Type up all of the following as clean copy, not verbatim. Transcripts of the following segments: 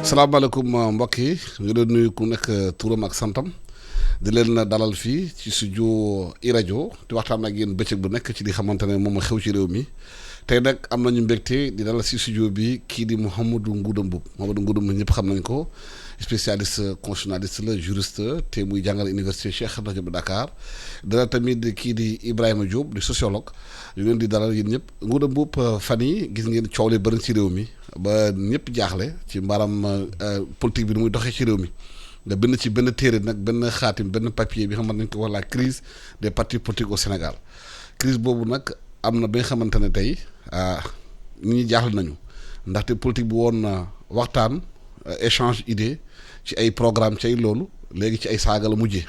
salaamaaleykum mbokk yi ñu doon nuyu ku nekk turam ak santam di leen dalal fii ci studio iRadio di waxtaan ak yéen bëccëg bu nekk ci li xamante ne moom xew ci réew mi tey nag am nañu mbégte di dalal si studio bi kii di Mouhamadou Ngouda Mboup ñëpp xam nañ ko spécialiste constitutionnaliste la juriste te muy jàngale université Cheikh Anta Diop de Dakar dala tamit kii di Ibrahima Diop di sociologue ñu leen di dalal yéen ñëpp Ngouda Mboup fan yi gis ngeen coow li bëri ci réew mi ba ñëpp jaaxle ci mbaaram politique bi nu muy doxee ci réew mi nga bind ci benn téere nag benn xaatim benn papier bi xamante nañ ko wax la crise des partis politiques au Sénégal crise boobu nag am na ba nga xamante ne tey nit ñi jaaxle nañu ndaxte politique bi woon waxtaan échange idée ci ay programme ci ay loolu léegi ci ay saaga la mujjee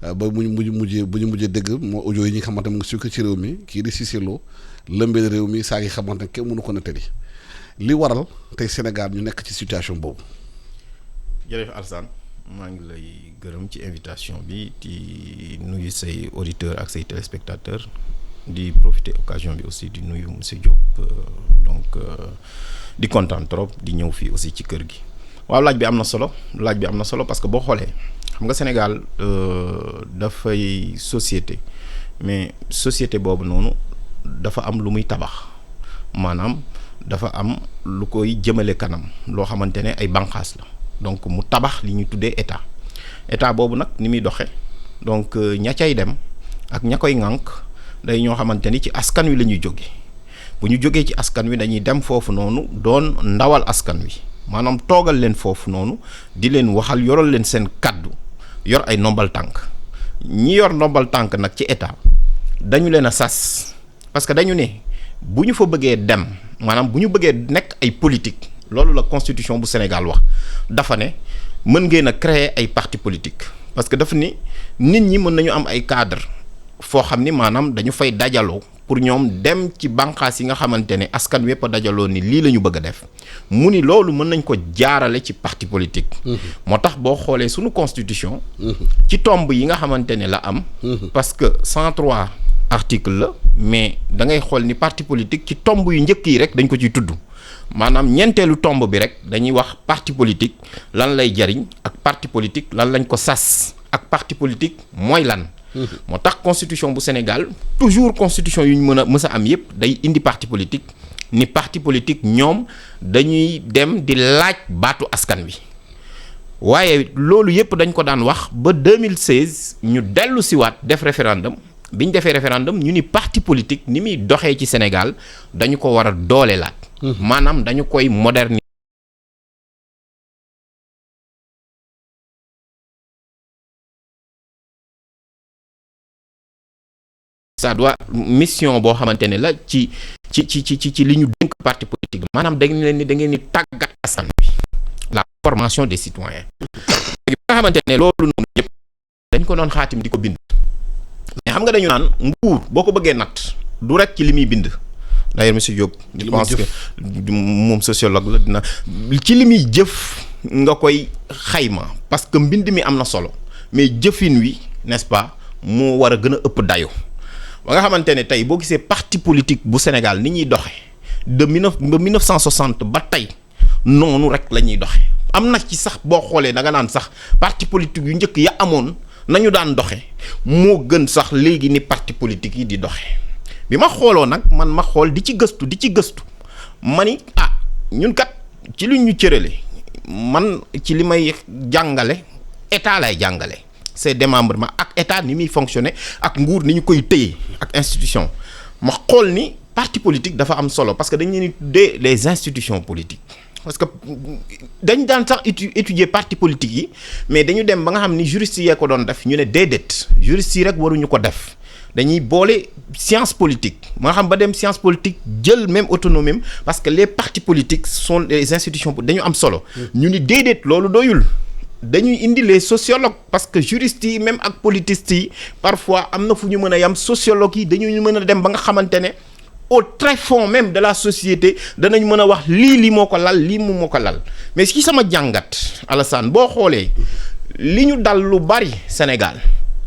ba bu ñu mujjee dégg moo audio yi ñi nga xamante mu ngi sukk ci réew mi kii di Cissé Lo lëmbee réew mi saa yi xamante ne kenn mënu ko nettali li waral tey Sénégal ñu nekk ci situation boobu. jërëjëf Alassane maa ngi lay gërëm ci invitation bi di nuyu say auditeurs ak say téléspectateurs di profiter occasion bi aussi di nuyu monsieur Diop di kontaan trop di ñëw fii aussi ci kër gi. waaw laaj bi am na solo parce que boo xoolee xam nga Sénégal dafay société mais société boobu noonu dafa am lu muy tabax maanaam dafa am lu koy jëmale kanam loo xamante ne ay bànqaas la donc mu tabax li ñuy tuddee état boobu nag ni muy doxe donc ña cay dem ak ña koy ŋànk day ñoo xamante ni ci askan wi la ñuy jóge bu ñu jógee ci askan wi dañuy dem foofu noonu doon ndawal askan wi maanaam toogal leen foofu noonu di leen waxal yoral leen seen kaddu yor ay ndombal tànk ñi yor ndombal tànk nag ci état dañu leen a sas parce que dañu ne bu ñu fa bëggee dem maanaam bu ñu bëggee nekk ay politique loolu la constitution bu Sénégal wax dafa ne mën ngeen a créer ay parti politique parce que dafa ni nit ñi mën nañu am ay cadre foo xam ni maanaam dañu fay dajaloo pour ñoom dem ci bànqaas yi nga xamante ne askan wépp a dajaloo ni lii la ñu bëgg a def mu ni loolu mën nañ ko jaarale ci parti politique. moo tax boo xoolee suñu constitution. ci tomb yi nga xamante ne la am. parce que 103 article la mais da ngay xool ni parti politique ci tomb yu njëkk yi rek dañ ko ciy tudd maanaam ñeenteelu tomb bi rek dañuy wax parti politique lan lay jariñ ak parti politique lan lañ ko sas ak parti politique mooy lan. moo tax constitution bu Sénégal toujours constitution yu ñu mës a am yépp day indi parti politique ni parti politique ñoom dañuy dem di laaj baatu askan wi waaye loolu yépp dañ ko daan wax ba 2016 ñu dellu siwaat def référendum bi ñu defee référendum ñu ni parti politique ni muy doxee ci Sénégal dañu ko war a doolelaat maanaam dañu koy moderniser. ça doit mission boo xamante ne la ci li ñu dénk parti politique maanaam da ngeen ni tàggat askan bi la formation des citoyens léegi ba nga xamante ne loolu noonu ñëpp dañ ko doon xaatim di ko bind mais xam nga dañu naan nguur boo ko bëggee natt du rek ci li muy bind d'ailleurs monsieur Diop je pense que moom sociologue la dina ci li muy jëf nga koy xayma parce que mbind mi am na solo mais jëfin wi n'est-ce pas moo war a gën a ëpp dayo ba nga xamante ne tey boo gisee parti politique bu Sénégal ni ñuy doxe de 1960 ba tey noonu rek la ñuy doxe am na ci sax boo xoolee da nga naan sax parti politique yu njëkk ya amoon nañu daan doxe moo gën sax léegi ni parti politique yi di doxe bi ma xooloo nag man ma xool di ci gëstu ma ni ñun kat ci li ñu cërale man ci li may jàngale état lay jàngale c'est démembrement ak état ni muy fonctionner ak nguur ni ñu koy téye ak institution ma xool ni parti politique dafa am solo parce que dañu leen di tuddee les institutions politiques parce que dañ daan sax étudier parti politique yi mais dañu dem ba nga xam ni juristes yee ko doon def ñu ne déedéet juristes yi rek waruñu ko def dañuy boole science politique ma nga xam ba dem science politique jël même autonomie parce que les partis politiques sont les institutions dañu am solo ñu ni déedéet loolu doyul dañuy indi les sociologues parce que juristes yi même ak politistes yi parfois am na fu ñu mën a yam sociologues yi dañuy mën a dem ba nga xamante ne au très fond même de la société danañ mën a wax lii moo ko lal lii moo ko lal mais ci sama jàngat Alassane boo xoolee li ñu dal lu bari Sénégal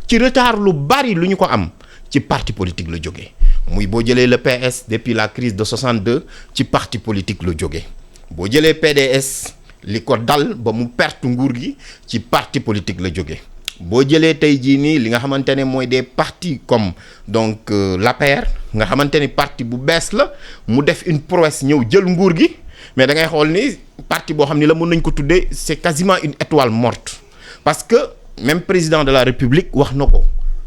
ci retard lu bari lu ñu ko am ci parti politique la jógee muy boo jëlee le PS depuis la crise de 62 ci parti politique la jógee boo jëlee PDS li ko dal ba mu perte nguur gi ci parti politique la jóge boo jëlee tey jii nii li nga xamante ne mooy des partis comme donc l'APR nga xamante ni parti bu bees la mu def une prouesse ñëw jël nguur gi mais da ngay xool ni parti boo xam ni la mën nañ ko tuddee c'est quasiment une étoile morte parce que même président de la République wax na ko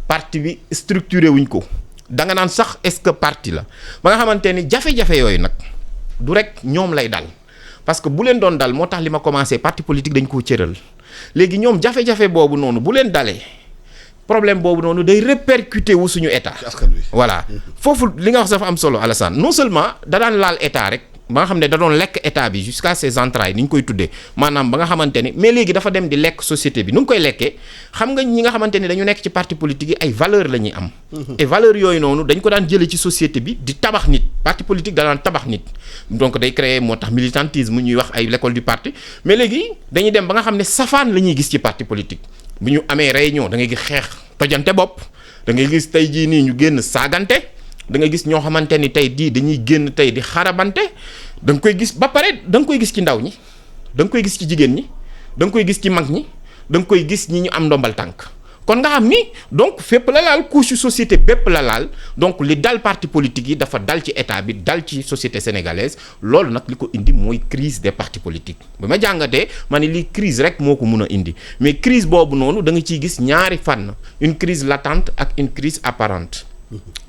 parti bi structuré wuñ ko da nga naan sax est-ce que parti la ba nga xamante ni jafe-jafe yooyu nag du rek ñoom lay dal parce que bu leen doon dal moo tax li ma commencé parti politique dañ koo cëral léegi ñoom jafe-jafe boobu noonu bu leen dalee problème boobu noonu day répercuter wu suñu état. voilà foofu li nga wax dafa am solo Alassane non seulement da daan laal état rek ba nga xam ne da doon lekk état bi jusqu'à ses entrailles ni ñu koy tuddee maanaam ba nga xamante ni mais léegi dafa dem di lekk société bi nu mu koy lekkee xam nga ñi nga xamante ni dañu nekk ci parti politique yi ay valeurs la ñuy am. et valeurs yooyu noonu dañ ko daan jëlee ci société bi di tabax nit parti politique da daan tabax nit donc day créer moo tax militantisme ñuy wax ay l'école du parti mais léegi dañuy dem ba nga xam ne safaan la ñuy gis ci parti politique bu ñu amee réunion da ngay gis xeex tojante bopp da ngay gis tey jii nii ñu génn saagante. da nga gis ñoo xamante ni tey dañuy génn tey di xarabante da nga koy gis ba pare da nga koy gis ci ndaw ñi da nga koy gis ci jigéen ñi da nga koy gis ci mag ñi da nga koy gis ñi ñu am ndombal tànk kon nga xam ni donc fépp la laal couche société bépp la laal donc li dal parti politique yi dafa dal ci état bi dal ci société sénégalaise loolu nag li ko indi mooy crise des partis politiques ba ma jàngatee ma ne lii crise rek moo ko mun a indi mais crise boobu noonu da nga ciy gis ñaari fànn une crise latente ak une crise apparente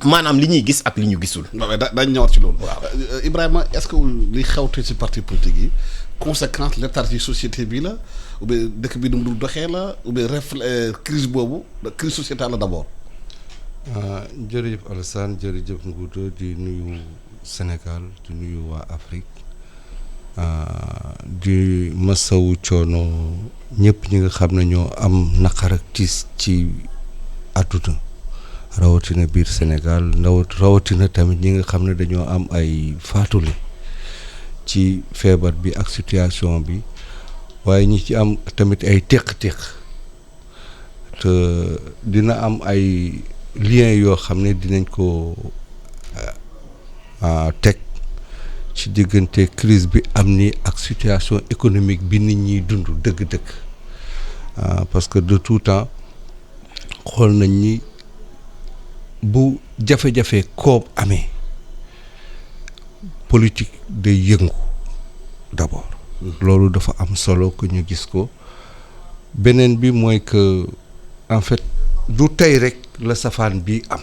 maanaam li ñuy gis ak li ñu gisul. waaw daañu ñëwaat ci loolu. waaw Ibrahima est-ce que li xewte ci parti politique yi conséquence léthargie société bi la ou bien dëkk bi nu mu doxee la ou bien crise boobu crise sociétale la d'abord. jërëjëf Alassane jërëjëf Ngouda di nuyu Sénégal di nuyu waa Afrique di masawu coono ñëpp ñi nga xam ne ñoo am naqar ak tiis ci àdduna. rawatina biir Sénégal rawatina tamit ñi nga xam ne dañoo am ay faatule ci feebar bi ak situation bi waaye ñi ci am tamit ay téq-téq te dina am ay liens yoo xam ne dinañ ko teg ci diggante crise bi am ni ak situation économique bi nit ñiy dund dëgg-dëgg parce que de tout temps xool nañ ni bu jafe-jafe koom amee politique day yëngu d'abord loolu dafa am solo que ñu gis ko beneen bi mooy que en fait du tey rek la safaan bi am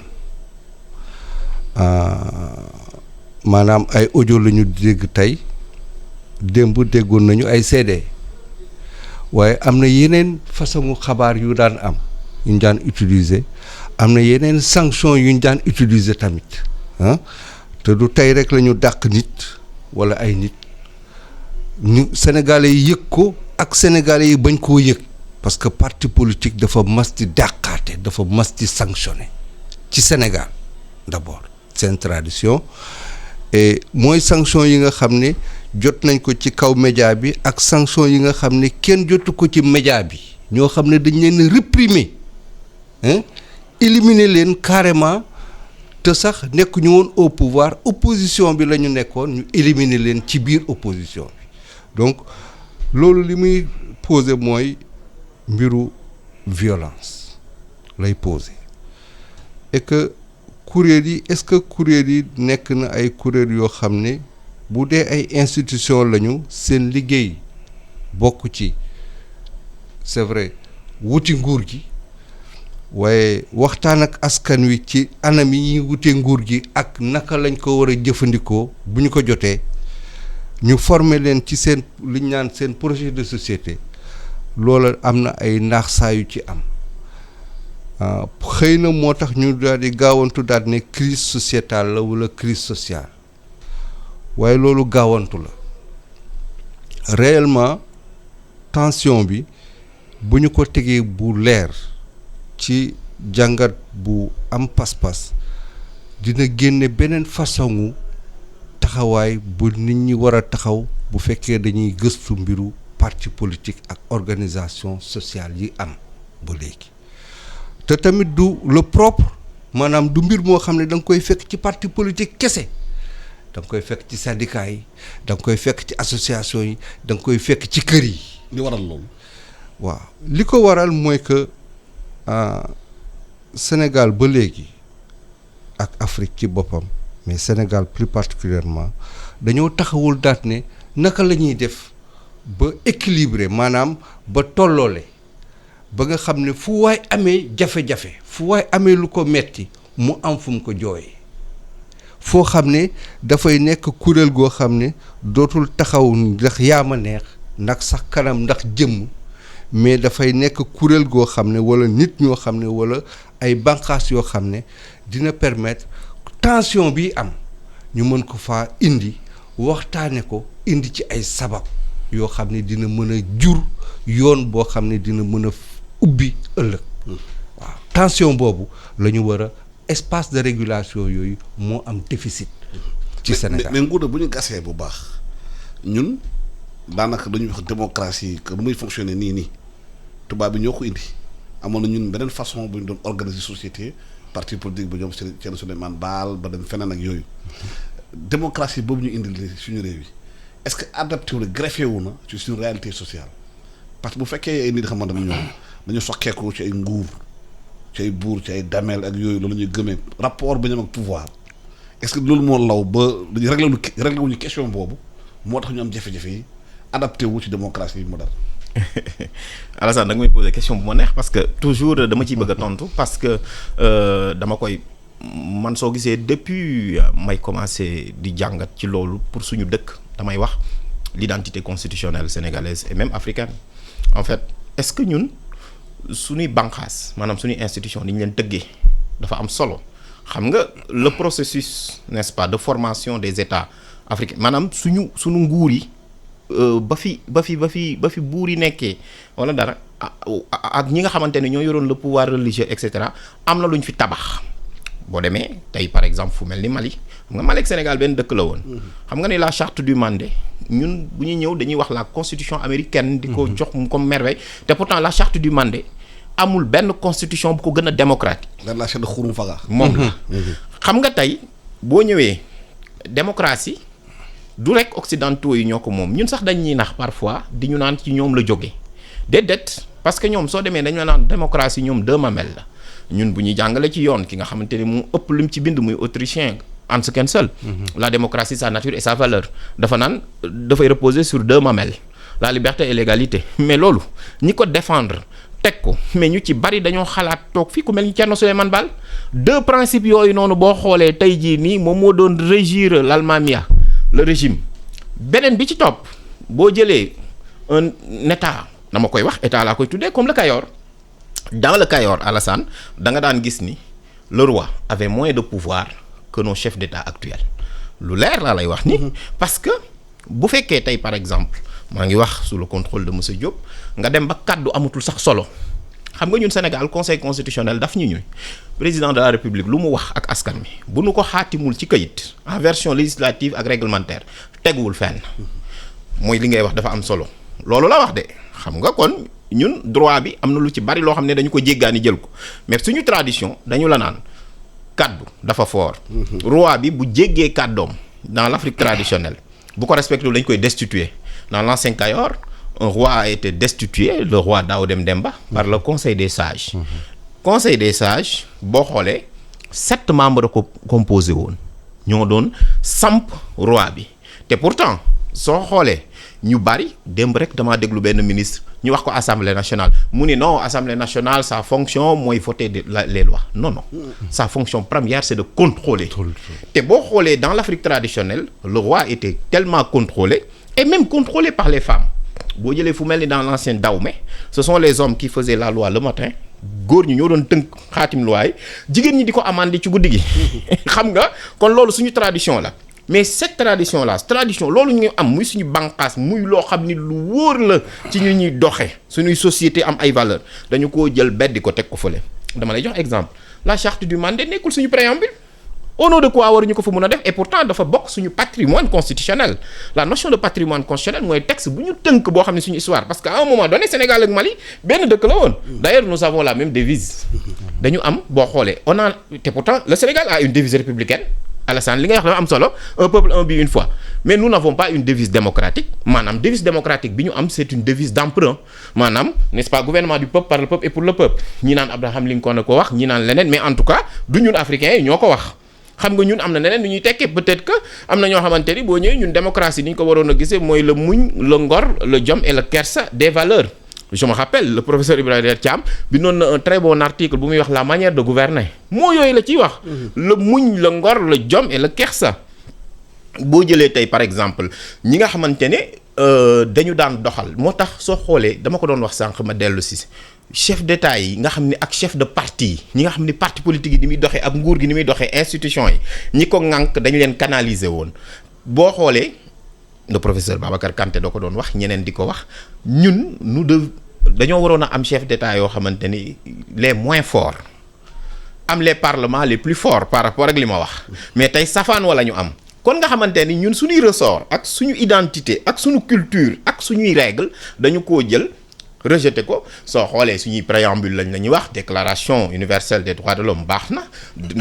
maanaam ay audio la ñu dégg tey démb déggoon nañu ay CD waaye am na yeneen façon xabaar yu daan am yu ñu daan utiliser am na yeneen sanction yu ñu daan utiliser tamit te du tey rek la ñu dàq nit wala ay nit ñu sénégalais yi yëg ko ak sénégalais yi bañ koo yëg parce que parti politique dafa mas di dàqaate dafa mas di sanctionné ci Sénégal d'abord seen tradition et mooy sanction yi nga xam ne jot nañ ko ci kaw média bi ak sanction yi nga xam ne kenn jotu ko ci média bi ñoo xam ne dañ leen réprimer éliminer leen carrément te sax nekk ñu woon au pouvoir opposition bi la ñu nekkoon ñu éliminer leen ci biir opposition bi donc loolu li muy poser mooy mbiru violence lay poser et que kuréel yi est-ce que kuréel yi nekk na ay kuréel yoo xam ne bu dee ay institution lañu seen liggéey bokk ci c'est vrai wuti nguur gi waaye waxtaan ak askan wi ci anam yi ñuy wutee nguur gi ak naka lañ ko war a jëfandikoo bu ñu ko jotee ñu former leen ci seen li ñu naan seen projet de société loola am na ay naax saa yu ci am xëy na moo tax ñu daal di gaawantu daal ne crise sociétale la wala crise sociale waaye loolu gaawantu la réellement tension bi bu ñu ko tegee bu leer ci jàngat bu am pas-pas dina génne beneen façon taxawaay bu nit ñi war a taxaw bu fekkee dañuy gëstu mbiru parti politique ak organisation sociale yi am ba léegi te tamit du le propre maanaam du mbir moo xam ne da nga koy fekk ci parti politique kese da nga koy fekk ci syndicat yi da nga koy fekk ci association yi da nga koy fekk ci kër yi. li waral loolu. waaw li ko waral mooy que Sénégal ba léegi ak Afrique ci boppam mais Sénégal plus particulièrement dañoo taxawul daat ne naka la ñuy def ba équilibré maanaam ba tolloole ba nga xam ne fu waay amee jafe-jafe fu waay amee lu ko metti mu am fu mu ko jooyee foo xam ne dafay nekk kuréel goo xam ne dootul taxaw ndax yaa ma neex ndax sax kanam ndax jëmm mais dafay nekk kuréel goo xam ne wala nit ñoo xam ne wala ay bànqaas yoo xam ne dina permettre tension bi am ñu mën ko faa indi waxtaane ko indi ci ay sabab yoo xam ne dina mën a jur yoon boo xam ne dina mën a ubbi ëllëg waaw tension boobu la ñu war a espace de régulation yooyu moo am déficit ci Sénégal. mais nguur bu ñu gasee bu baax ñun daanaka dañuy wax démocratie que nu muy fonctionner nii tubaab bi ñoo ko indi amoon na ñun beneen façon bu ñu doon organiser société parti politique ba ñoom Thierno Souleymane Baal ba dem feneen ak yooyu démocratie boobu ñu indi suñu réew yi est-ce que adapté wu na greffé wu na ci suñu réalité sociale parce que bu fekkee ay nit xamante ne ñoom dañu sokkeeku ci ay nguur ci ay buur ci ay dameel ak yooyu loolu ñuy gëmee rapport ba ñoom ak pouvoir est-ce que loolu moo law ba dañu réglé wuñu question boobu moo tax ñu am jafe-jafe yi adapté wu ci démocratie moderne. Alassane da nga may poser question bu ma neex parce que toujours dama ciy bëgg a tontu parce que dama koy man soo gisee depuis may commencé di jàngat ci loolu pour suñu dëkk damay wax l'identité constitutionnelle sénégalaise et même africaine en fait est-ce que ñun suñuy bànqaas maanaam suñuy institution ni ñu leen tëggee dafa am solo xam nga le processus n'est-ce pas de formation des États africains maanaam suñu nguur yi ba fi buur yi nekkee wala dara ak ñi nga xamante ne ñoo yoroon le pouvoir religieux et cetera am na lu ñu fi tabax boo demee tey par exemple fu mel ni Mali xam nga Mali ak Sénégal benn dëkk la woon. xam nga ni la charte du Mandé ñun bu ñuy ñëw dañuy wax la constitution américaine. di ko jox comme merveille te pourtant la charte du Mandé amul benn constitution bu ko gën a démocratique. la charte de Xurum Faga. moom la xam nga tey boo ñëwee démocratie. du rek occidentaux yi ñoo ko moom ñun sax dañ ñuy nax parfois di ñu naan ci ñoom la jóge déedéet parce que ñoom soo demee dañ la naan démocratie ñoom deux mamelles la ñun bu ñuy jàngale ci yoon ki nga xamante ne mu ëpp lu mu ci bind muy autrichien Hans Kelsen la démocratie sa nature et sa valeur dafa naan dafay reposer sur deux mamelles la liberté et l'égalité mais loolu ñi ko défendre teg ko mais ñu ci bari dañoo xalaat toog fii ku mel ni Thierno Souleymane Baal deux principes yooyu noonu boo xoolee tey jii nii moom moo doon régir l'Almamia le régime beneen bi ci topp boo jëlee un état dama koy wax état laa koy tuddee comme le Cayor dans le Cayor Alassane da nga daan gis ni le roi avait moins de pouvoir que nos chefs d'état actuels lu leer laa lay wax ni parce que bu fekkee tey par exemple maa ngi wax sous le contrôle de monsieur Diop nga dem ba kàddu amatul sax solo xam nga ñun Sénégal conseil constitutionnel daf ñu ñuy président de la république lu mu wax ak askan mi bu nu ko xaatimul ci kayit en version législative ak réglementaire teguwul fenn mooy li ngay wax dafa am solo loolu la wax de xam nga kon ñun droit bi am na lu ci bari loo xam ne dañu ko jéggaani jël ko mais suñu tradition dañu la naan kaddu dafa fort roi bi bu jéggee kàddoom dans l'Afrique traditionnelle bu ko respecté dañ koy destituer dans l'ancien Cayor un roi a été destitué le roi Daoudem Demba par le conseil des sages conseil des sages boo xoolee 7 membres ko composé woon ñoo doon samp roi bi te pourtant soo xoolee ñu bari démb rek damaa déglu benn ministre ñu wax ko assemblée nationale mu ni non assemblée nationale sa fonction mooy voter les lois non sa fonction première c'est de contrôler te boo xoolee dans l'Afrique traditionnelle le roi était tellement contrôlé et même contrôlé par les femmes boo jëlee fu mel ni dans l'ancien Dahomey ce sont les hommes qui faisaient la loi le matin góor ñi ñoo doon tënk xaatim loi yi jigéen ñi di ko amandi ci guddi gi xam nga kon loolu suñu tradition la mais cette tradition là tradition loolu ñu am muy suñu bànqaas muy loo xam ni lu wóor la ci ñu ñuy doxee suñuy société am ay valeurs dañu koo jël beddi ko teg ko fële dama lay jox exemple la charte du Mandé nekkul suñu préambule au nom de quoi waruñu ko fa mun a def et pourtant dafa bokk suñu patrimoine constitutionnel la notion de patrimoine constitutionnel mooy texte bu ñu tënk boo xam ne suñu histoire parce que à un moment donné Sénégal ak Mali benn dëkk la woon d'ailleurs nous avons la même devise dañu am boo xoolee on a te pourtant le Sénégal a une devise républicaine Alassane li nga wax dafa am solo un peuple un but une foi mais nous n'avons pas une devise démocratique maanaam devise démocratique bi ñu am c'est une devise d'emprunt maanaam n'est-ce pas gouvernement du peuple par le peuple et pour le peuple ñi naan Abraham Lincoln a ko wax ñi naan leneen mais en tout cas du ñun africains yi ñoo ko wax xam nga ñun am na neneen lu ñuy tekkee peut-être que am na ñoo xamante ni boo ñëwee ñun démocratie ni ñu ko waroon a gisee mooy le muñ le ngor le jom et le kersa des valeurs je me rappelle le professeur Ibrahima Thiam bindoon na un très bon article bu muy wax la manière de gouverner moo yooyu la ciy wax le muñ le ngor le jom et le kersa boo jëlee tey par exemple ñi nga xamante ne dañu daan doxal moo tax soo xoolee dama ko doon wax sànq ma dellu si chef d'état yi nga xam ne ak chef de parti yi ñi nga xam ne parti politique yi ni muy doxee ak nguur gi ni muy doxee institution yi ñi ko ŋànk dañu leen canaliser woon boo xoolee le professeur Babacar Kanté doo ko doon wax ñeneen di ko wax ñun dañoo waroon a am chef d'état yoo xamante ni les moins forts am les parlements les plus forts par rapport ak li ma wax mais tey safaan wala ñu am kon nga xamante ni ñun suñuy ressort ak suñu identité ak suñu culture ak suñuy règle dañu koo jël rejeté ko soo xoolee suñuy préambule lañ la ñuy wax déclaration universelle des droits de l'homme baax na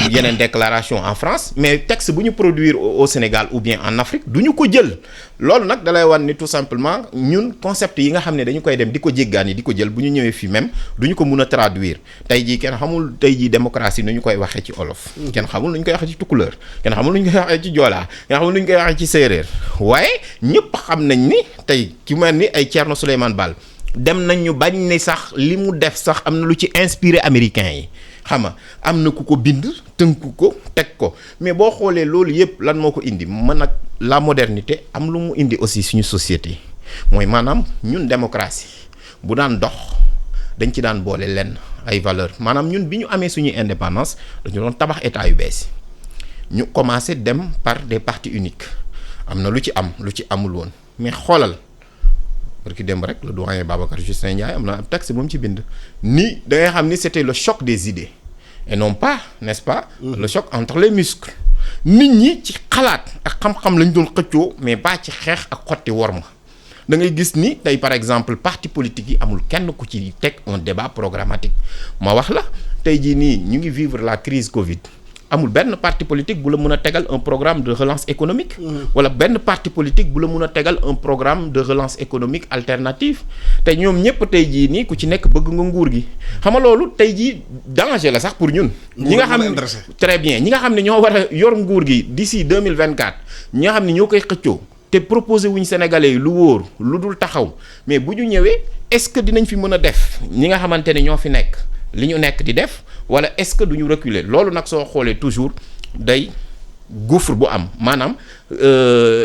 yeneen déclaration en France mais texte bu ñu produire au Sénégal ou bien en Afrique du ñu ko jël loolu nag dalay wan ni tout simplement ñun concept yi nga xam ne dañu koy dem di ko jéggaan yi di ko jël bu ñu ñëwee fii même du ñu ko mun a traduire tey jii kenn xamul tey jii démocratie nu ñu koy waxee ci olof kenn xamul nu ñu koy waxee ci tukulóor kenn xamul nu ñu koy waxee ci joolaa kenn xamul nu ñu koy waxee ci séeréer waaye ñëpp xam nañ ni tey ki mel ni ay Thierno Souleymane Baal dem nañ ñu bañ ni sax li mu def sax am na lu ci inspiré américains yi xam nga am na ku ko bind tënku ko teg ko mais boo xoolee loolu yëpp lan moo ko indi mën nag la modernité am lu mu indi aussi suñu société mooy maanaam ñun démocratie bu daan dox dañ ci daan boole lenn ay valeurs maanaam ñun bi ñu amee suñuy indépendance dañu doon tabax état yu bees ñu commencé dem par des partis uniques am na lu ci am lu ci amul woon mais xoolal. parce que démb rek le doyen Babacar Justin Ndiaye am na ab texte bu mu ci bind ni da ngay xam ni c'était le choc des idées et non pas n'est-ce pas le choc entre les muscles nit ñi ci xalaat ak xam-xam lañ doon xëccoo mais ba ci xeex ak xotti worma da ngay gis ni tey par exemple parti politique yi amul kenn ku ci teg un débat programmatique ma wax la tey jii nii ñu ngi vivre la crise Covid amul benn parti politique bu la mën a tegal un programme de relance économique wala benn parti politique bu la mën a tegal un programme de relance économique alternative te ñoom ñëpp tey jii nii ku ci nekk bëgg nga nguur gi xam nga loolu tey jii danger la sax pour ñun ñi nga xam très bien ñi nga xam ne ñoo war a yor nguur gi d'ici 2024 ñi nga xam ne ñoo koy xëccoo te proposé wuñ Sénégalais yi lu wóor lu dul taxaw mais bu ñu ñëwee est-ce que dinañ fi mën a def ñi nga xamante ne ñoo fi nekk li ñu nekk di def wala est-ce que duñu reculer loolu nag soo xoolee toujours day gouffre bu am maanaam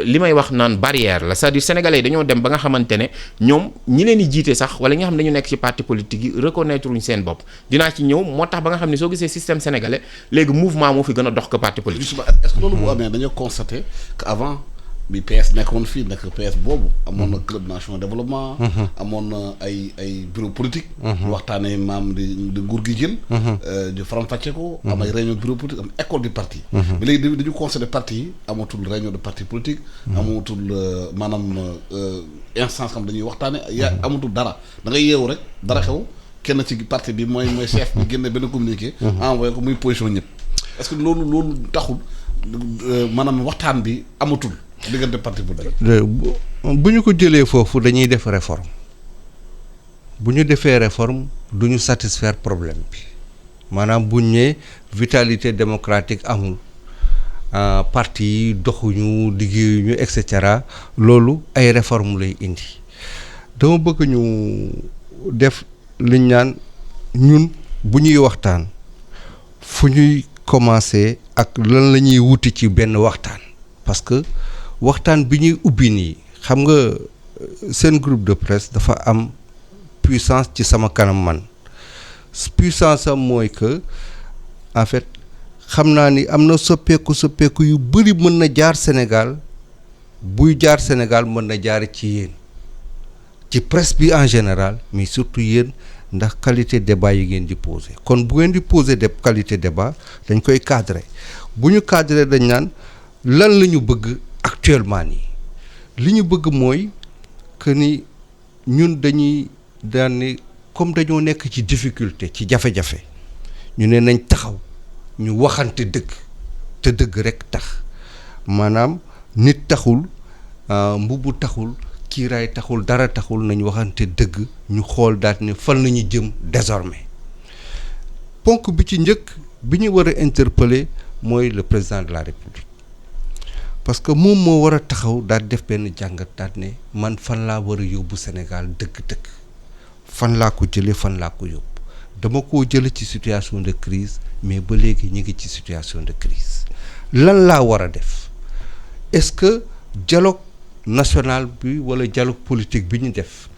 li may wax naan barrière la c'est-à-dire sénégalais yi dañoo dem ba nga xamante ne ñoom ñi leen di jiite sax wala ñi nga xam ne dañu nekk ci parti politique yi reconnaître uñ seen bopp dinaa ci ñëw moo tax ba nga xam ne soo gisee système sénégalais léegi mouvement moo fi gën a dox que parti politique. justement est-ce que loolu bu amee dañoo constater que avant bi PS nekkoon fii nekk PS boobu amoon na club national développement amoon na ay bureau politique waxtaanee maam di nguur gi jël di faram-fàcce ko am ay réunion bureau politique am école du parti mais léegi dañu constaté parti yi amatul réunion de parti politique amatul maanaam instance xam dañuy waxtaane yaa amatul dara da ngay yeewu rek dara xew kenn ci parti bi mooy chef bi génne benn communiqué envoyé ko muy position ñëpp est-ce que loolu taxul maanaam waxtaan bi amatul diggante parti bu ñu ko jëlee foofu dañuy def réforme bu ñu defee réforme du ñu satisfaire problème bi maanaam bu ñu nee vitalité démocratique amul parti yi doxuñu liggéeyuñu et cetera loolu ay réforme lay indi dama bëgg ñu def liñ naan ñun bu ñuy waxtaan fu ñuy commencer ak lan la ñuy wuti ci benn waxtaan parce que waxtaan bi ñuy ubbi nii xam nga seen groupe de presse dafa am puissance ci sama kanam man puissance am mooy que en fait xam naa ni am na soppeeku yu bëri mën na jaar Sénégal buy jaar Sénégal mën na jaar ci yéen ci presse bi en général mais surtout yéen ndax qualité débat yi ngeen di poser kon bu ngeen di poser de qualité débat dañ koy cadrer bu ñu cadrer dañ naan lan la ñu bëgg actuellement nii li ñu bëgg mooy que ni ñun dañuy daan ni comme dañoo nekk ci difficulté ci jafe-jafe ñu ne nañ taxaw ñu waxante dëgg te dëgg rek tax maanaam nit taxul mbubu taxul kiiraay taxul dara taxul nañu waxante dëgg ñu xool daal ne fan la ñu jëm désormais ponk bi ci njëkk bi ñu war a interpeller mooy le président de la république parce que moom moo war a taxaw daal def benn jàngat daal ne man fan laa war a yóbbu Sénégal dëgg-dëgg fan laa ko jëlee fan laa ko yóbbu dama koo jële ci situation de crise mais ba léegi ñu ngi ci situation de crise lan laa war a def est-ce que dialogue national bi wala dialogue politique bi ñu def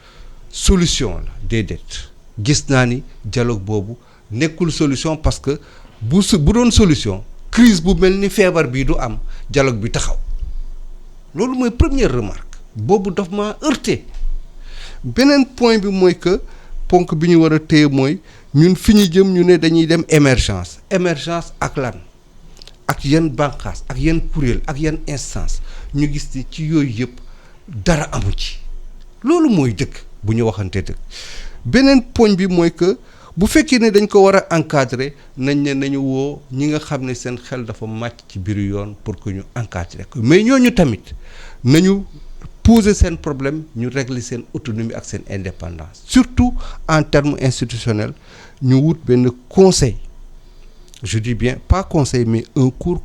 solution la déedéet gis naa ni dialogue boobu nekkul solution parce que bu doon solution crise bu mel ni feebar bii du am dialogue bi taxaw loolu mooy première remarque boobu daf ma heurté beneen point bi mooy que ponk bi ñu war a téye mooy ñun fi ñu jëm ñu ne dañuy dem émergence ak lan ak yan bànqaas ak yan kuréel ak yan instance ñu gis ni ci yooyu yëpp dara amu ci loolu mooy dëkk bu ñu waxante dëgg beneen poñ bi mooy que bu fekkee ne dañ ko war a encadrer nañu woo ñi nga xam ne seen xel dafa màcc ci biir yoon pour que ñu encadrer ko mais ñooñu tamit nañu poser seen problème ñu régler seen autonomie ak seen indépendance surtout en termes institutionnels ñu wut benn conseil je dis bien pas conseil mais un cours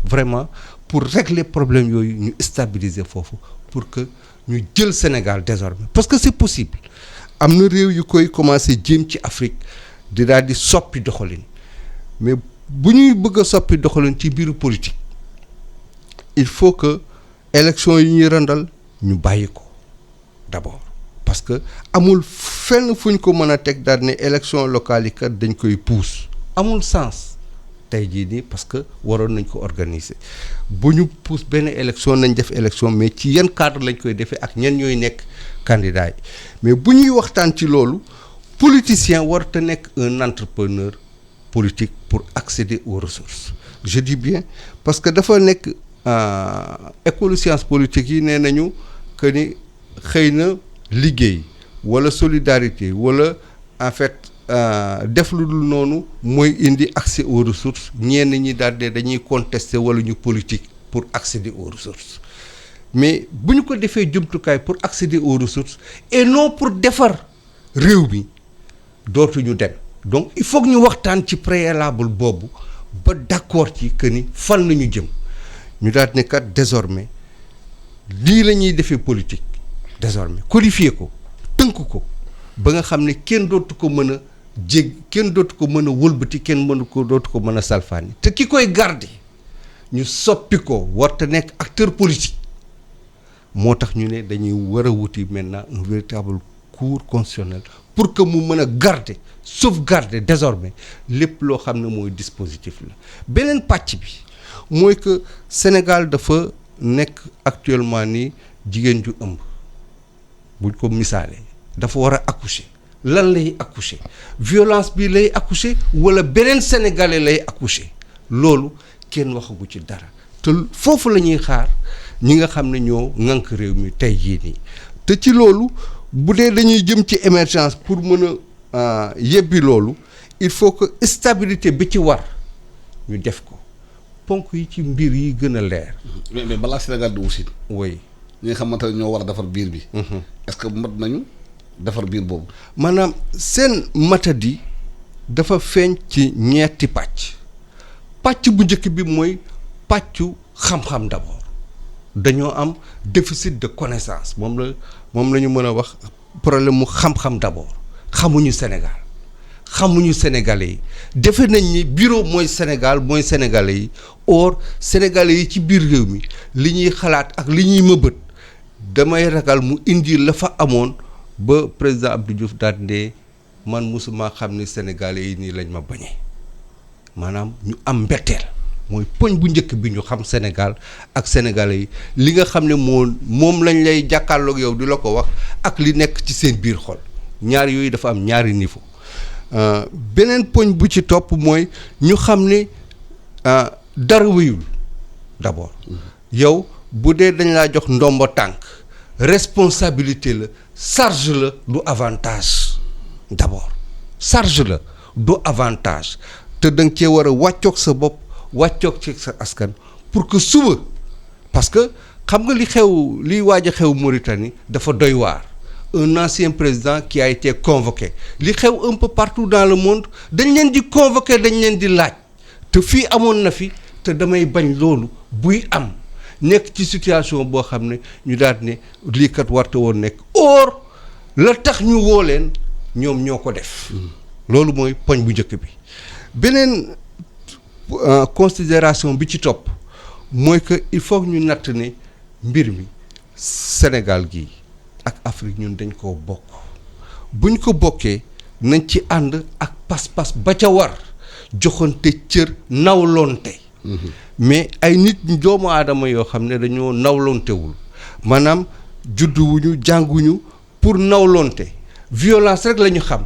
vraiment pour régler problème yooyu ñu stabiliser foofu pour que ñu jël Sénégal désormais parce que c'est possible am na réew yu koy commencer jéem ci Afrique di daal di soppi doxalin mais bu ñuy bëgg a soppi doxalin ci biiru politique il faut que élection yi ñuy randal ñu bàyyi ko d'abord parce que amul fenn fu ñu ko mën a teg daal ne élection locale yi kat dañ koy pousse amul sens tey jii nii parce que waroon nañ ko organiser bu ñu pousse benn élection nañ def élection mais ci yan cadre lañ koy defee ak ñen ñooy nekk candidat yi mais bu ñuy waxtaan ci loolu politicien war te nekk un entrepreneur politique pour accéder aux ressources je dis bien parce que dafa nekk école science politique yi nee nañu que ni xëy na liggéey wala solidarité wala en fait def lu dul noonu mooy indi accès aux ressources ñenn ñi daal de dañuy contester wala ñu politique pour accéder aux ressources mais bu ñu ko defee jumtukaay pour accéder aux ressources et non pour defar réew mi dootuñu dem donc il faut que ñu waxtaan ci préalable boobu ba d'accord ci que ni fan la ñu jëm ñu daal ne kat désormais lii la ñuy defee politique désormais codifier ko tënk ko ba nga xam ne kenn dootu ko mën a kenn dootu ko mën a wëlbati kenn dootu ko mën a salfaani te ki koy garder ñu soppi ko warta nekk acteur politique moo tax ñu ne dañuy war a wuti maintenant un véritable cours constitutionnel pour que mu mën a garder sauvegarder désormais lépp loo xam ne mooy dispositif la beneen pàcc bi mooy que Sénégal dafa nekk actuellement ni jigéen ju ëmb buñ ko misaalee dafa war a accoucher lan lay accoucher violence bi lay accoucher wala beneen sénégalais lay accoucher loolu kenn waxagu ci dara te foofu la ñuy xaar ñi nga xam ne ñoo ŋànk réew mi tey jii nii te ci loolu bu dee dañuy jëm ci émergence pour mën a yebbi loolu il faut que stabilité bi ci war ñu def ko ponk yi ci mbir yi gën a leer. mais balaa Sénégal di wusit oui ñi nga xamante ne ñoo war a defar biir bi. est-ce que mat nañu defar biir boobu. maanaam seen matadi dafa feeñ ci ñetti pàcc bu njëkk bi mooy pàccu xam-xam d'abord dañoo am déficit de connaissance moom la ñu mën a wax problème mu xam-xam d'abord xamuñu Sénégal xamuñu sénégalais yi defe nañ ni bureau mooy Sénégal mooy sénégalais yi or sénégalais yi ci biir réew mi li ñuy xalaat ak li ñuy mëbët damay ragal mu indi la fa amoon ba président Abdou Diouf daal ne man mosuma xam ni sénégalais yi nii lañ ma bañee maanaam ñu am mbetteel mooy poñ bu njëkk bi ñu xam Sénégal ak sénégalais yi li nga xam ne moom lañ lay jàkkaarloog yow di la ko wax ak li nekk ci seen biir xol ñaar yooyu dafa am ñaari niveau beneen poñ bu ci topp mooy ñu xam ne dara wéyul d'abord yow bu dee dañ laa jox ndombo tànk responsabilité la charge la du avantage d'abord charge la du avantage te da nga cee war a wàccoog sa bopp wàccoog ci sa askan pour que suba parce que xam nga li waaj a xew Mauritanie dafa doy waar un ancien président qui a été convoqué li xew un peu partout dans le monde dañ leen di convoqué dañ leen di laaj te fii amoon na fi te damay bañ loolu buy am nekk ci situation boo xam ne ñu daal ne lii kat warte woon nekk or la tax ñu woo leen ñoom ñoo ko def loolu mooy poñ bu njëkk bi beneen considération bi ci topp mooy que il faut ñu natt ne mbir mi Sénégal gii ak Afrique ñun dañ koo bokk buñ ko bokkee nañ ci ànd ak pas-pas ba ca war joxante cër nawlonte mais ay nit doomu aadama yoo xam ne dañoo nawlontewul maanaam judduwuñu jànguñu pour nawlonte violence rek la ñu xam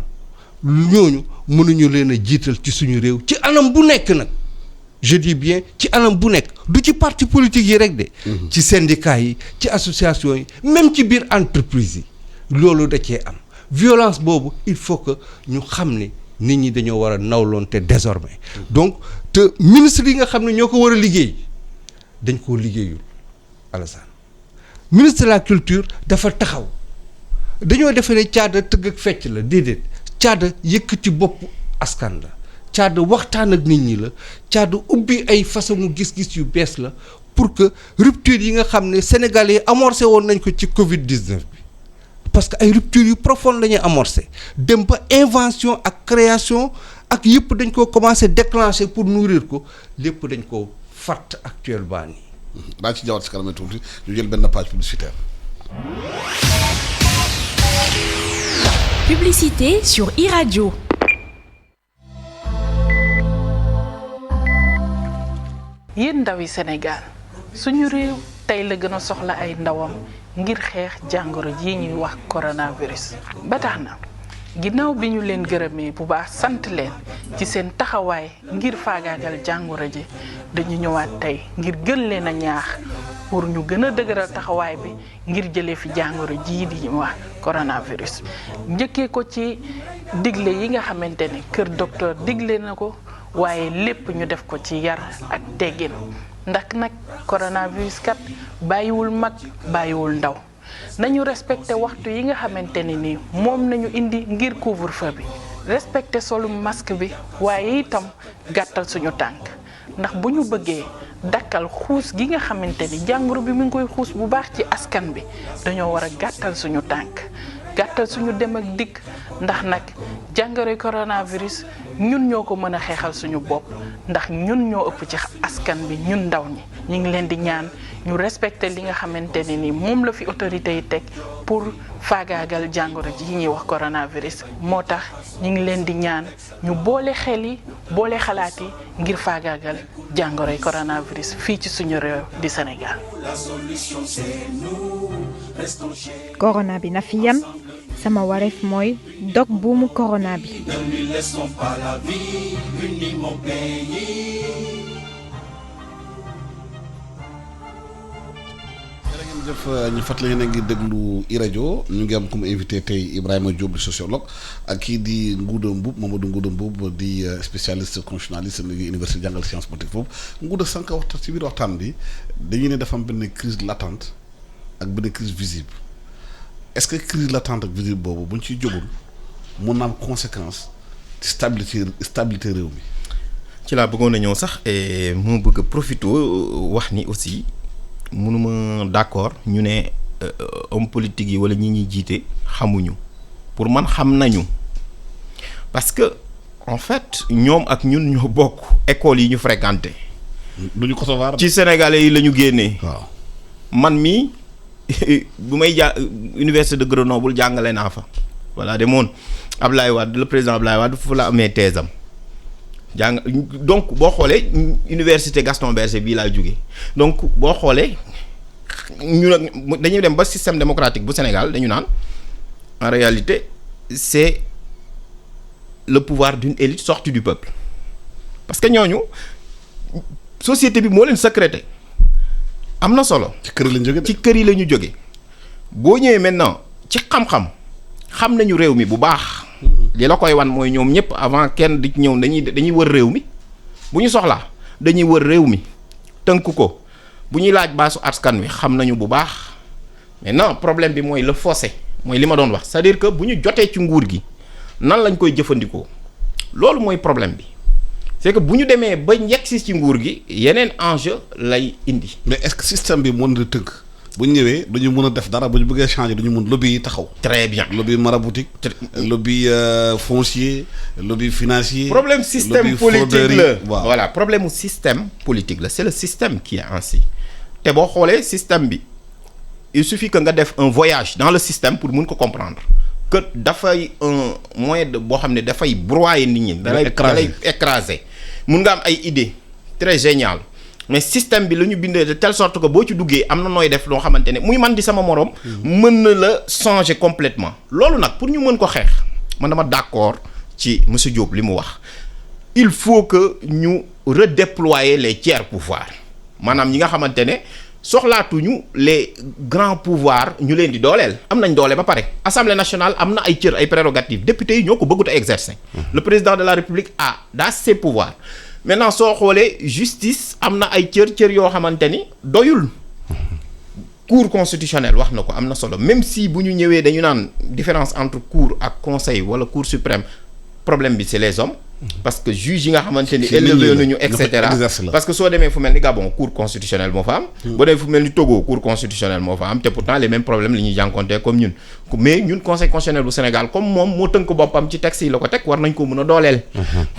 ñooñu mënuñu leen a jiital ci suñu réew ci anam bu nekk nag je dis bien ci anam bu nekk du ci parti politique yi rek de ci syndicat yi ci association yi même ci biir entreprise yi loolu da cee am violence boobu il faut que ñu xam ne nit ñi dañoo war a nawloonte désormais donc te ministre yi nga xam ne ñoo ko war a liggéey dañ koo liggéeyul Alassane ministre de la culture dafa taxaw dañoo defee ne caada tëgg ak fecc la déedéet caada yëkkati bopp askan la caada waxtaan ak nit ñi la caada ubbi ay façon gis-gis yu bees la pour que rupture yi nga xam ne sénégalais yi amorcé woon nañ ko ci Covid-19 bi parce que ay rupture yu profonde la ñuy amorcé dem ba invention ak création ak yëpp dañ koo commencé déclencher pour nourrir ko lépp dañ ko fàtt actuellement nii. daa ci jawat si kanam tuuti ñu jël benn page publicitaire. Publicité sur iRadio. yéen ndawi Sénégal suñu réew tey la gën a soxla ay ndawam ngir xeex jàngoro ji ñuy wax coronavirus ba tax na ginnaaw bi ñu leen gërëmee bu baax sant leen ci seen taxawaay ngir faagaagal jàngoro ji dañu ñëwaat tey ngir gën leen a ñaax pour ñu gën a dëgëral taxawaay bi ngir jëlee fi jàngoro jii di ñu wax coronavirus njëkkee ko ci digle yi nga xamante ne kër docteur digle na ko waaye lépp ñu def ko ci yar ak teggin ndax nag coronavirus kat bàyyiwul mag bàyyiwul ndaw nañu respecté waxtu yi nga xamante ne ni moom nañu indi ngir couvre-feu bi respecté solu masque bi waaye itam gàttal suñu tànk ndax bu ñu bëggee dakkal xuus gi nga xamante ni jàngoro bi mu ngi koy xuus bu baax ci askan bi dañoo war a gàttal suñu tànk gàttal suñu dem ak dikk ndax nag jàngoroy coronavirus ñun ñoo ko mën a xeexal suñu bopp ndax ñun ñoo ëpp ci askan bi ñun ndaw ñi ñu ngi leen di ñaan ñu respecté li nga xamante ne ni moom la fi autorité yi teg pour faagaagal jàngoro ji yi ñuy wax coronavirus moo tax ñu ngi leen di ñaan ñu boole xel yi boole xalaat yi ngir faagaagal jàngoroy coronavirus fii ci suñu réew di Sénégal. corona bi na fi yem sama wareef mooy dog buumu corona bi. jëf ñu fàttali yéen a ngi déglu iRadio ñu ngi am comme invité tey Ibrahima Diop di sociologue ak kii di Ngouda Mboup Mamadou Ngouda Mboup di spécialiste constitutionnaliste liggéey université jàngal science politique foofu Ngouda sànq waxtaan ci biir waxtaan bi dañuy ne dafa am benn crise latente ak benn crise visible est-ce que crise latente ak visible boobu bu ñu ciy jógul mun na am conséquence ci stabilité réew mi. ci laa bëggoon a ñëw sax et moo bëgg a profité wax ni aussi. mënuma d'accord ñu ne homme politique yi wala ñi ñuy jiite xamuñu pour man xam nañu parce que en fait ñoom ak ñun ñoo bokk école yi ñu fréquenté. duñu ko savoir ci sénégalais yi la ñu génnee. waaw man mii bu may université de Grenoble jàngale naa fa. voilà demoon Ablaye Wade le président Ablaye Wade fu la amee thèse am donc boo xoolee université Gaston Berger bii laa jógee donc boo xoolee ñu dañuy dem ba système démocratique bu Sénégal dañu naan en réalité c'est le pouvoir d'une élite sortie du peuple parce que ñooñu société bi moo leen sécrété am na solo. ci kër yi lañ jógee ci kër yi la ñu jógee boo ñëwee maintenant ci xam-xam xam nañu réew mi bu baax. li la koy wan mooy ñoom ñëpp avant kenn di ñëw dañuy wër réew mi bu ñu soxlaa dañuy wër réew mi tënk ko bu ñuy laaj baasu askan wi xam nañu bu baax mais non problème bi mooy le fossé mooy li ma doon wax c'est-à-dire que bu ñu jotee ci nguur gi nan lañ koy jëfandikoo loolu mooy problème bi c'est que bu ñu demee ba yegsi ci nguur gi yeneen enjeu lay indi. mais est-ce que système bi mën na tënk bu ñu ñëwee duñu mën a def dara bu ñu bëggee changer duñu mën lobby yi taxaw. très bien lobby maraboutique. lobby foncier lobby financier. problème système politique la voilà problème mu système politique la c'est le système qui est ainsi te boo xoolee système bi il suffit que nga def un voyage dans le système pour mun ko comprendre que dafay un moyen de boo xam ne dafay broyer nit ñi. da lay écraser mun nga am ay idées très géniales mais système bi la ñu bindee de telle sorte que boo ci duggee am na nooy def loo xamante ne muy man di sama moroom. mën na la changer complètement loolu nag pour ñu mën ko xeex man dama d'accord ci monsieur Diop li mu wax il faut que ñu redéployer les tiers pouvoirs maanaam ñi nga xamante ne soxlaatuñu les grands pouvoirs ñu leen di dooleel am nañ doole ba pare Assemblée nationale am na ay cër ay prérogatives députés yi ñoo ko bëggut a exercer. Le président de la République a ses pouvoirs maintenant soo xoolee justice am na ay cër yoo xamante ni doyul. Cour constitutionnelle wax na ko am na solo même si bu ñu ñëwee dañu naan différence entre cour ak conseil wala cour suprême problème bi c'est les hommes parce que juge yi nga xamante ni élevé nañu et cetera parce que soo demee fu mel ni Gabon cour constitutionnelle moo fa am boo demee fu mel ni Togo cour constitutionnelle moo fa am te pourtant les mêmes problèmes li ñuy jànkontee comme ñun mais ñun conseil constitutionnel bu Sénégal comme moom moo tënk boppam ci texte yi la ko teg war nañ ko mën a dooleel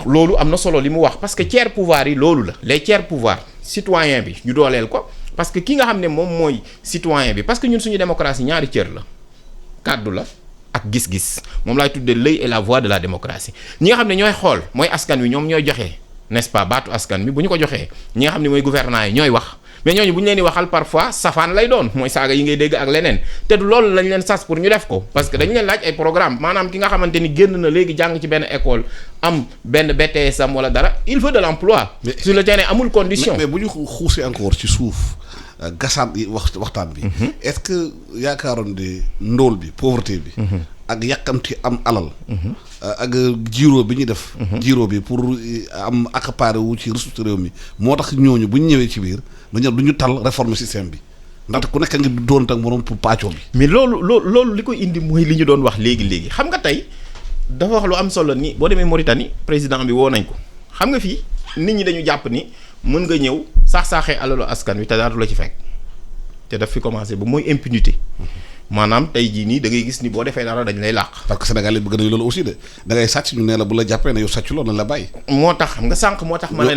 loolu am na solo li mu wax parce que tiers pouvoir yi loolu la les tiers pouvoirs citoyen bi ñu dooleel ko parce que ki nga xam ne moom mooy citoyen bi parce que ñun suñu démocratie ñaari cër la kàddu la ak gis-gis moom laay tuddee l'œil et la voix de la démocratie ñi nga xam ne ñooy xool mooy askan wi ñoom ñooy joxe n'est-ce pas baatu askan wi bu ñu ko joxee ñi nga xam ne mooy gouvernants yi ñooy wax mais ñooñu bu ñu leen di waxal parfois safaan lay doon mooy saaga yi ngay dégg ak leneen te du loolu lañ leen sas pour ñu def ko parce que dañu leen laaj ay programme maanaam ki nga xamante ni génn na léegi jàng ci benn école am benn BTS am wala dara il faut de l'emploi sur le terrain amul condition mais bu ñu xuusee encore ci suuf gasaan yi waxtaan bi est-ce que yaakaaroon de ndóol bi pauvreté bi ak yàkkamti am alal ak jiiroo bi ñuy def jiiroo bi pour am accaparé wu ci ressource réew mi moo tax ñooñu bu ñu ñëwee ci biir du ñu tal réforme système bi ndaxte ku nekk ngi doon tak moroom pour pàccoo bi mais loolu li ko indi mooy li ñu doon wax léegi xam nga tey dafa wax lu am solo ni boo demee Mauritanie président bi woo nañ ko xam nga fii nit ñi dañu jàpp ni mën nga ñëw saax-saaxee alalu askan wi te daatu la ci fekk te daf fi commencé ba mooy impunité maanaam tey jii nii da ngay gis ni boo defee dara dañ lay làq. parce que Sénégal yi bëgg nañu loolu aussi de da ngay sàcc ñu ne la bu la jàppee ne yow sàcc loolu nañ la bàyyi. moo tax xam nga sànq moo tax ma ne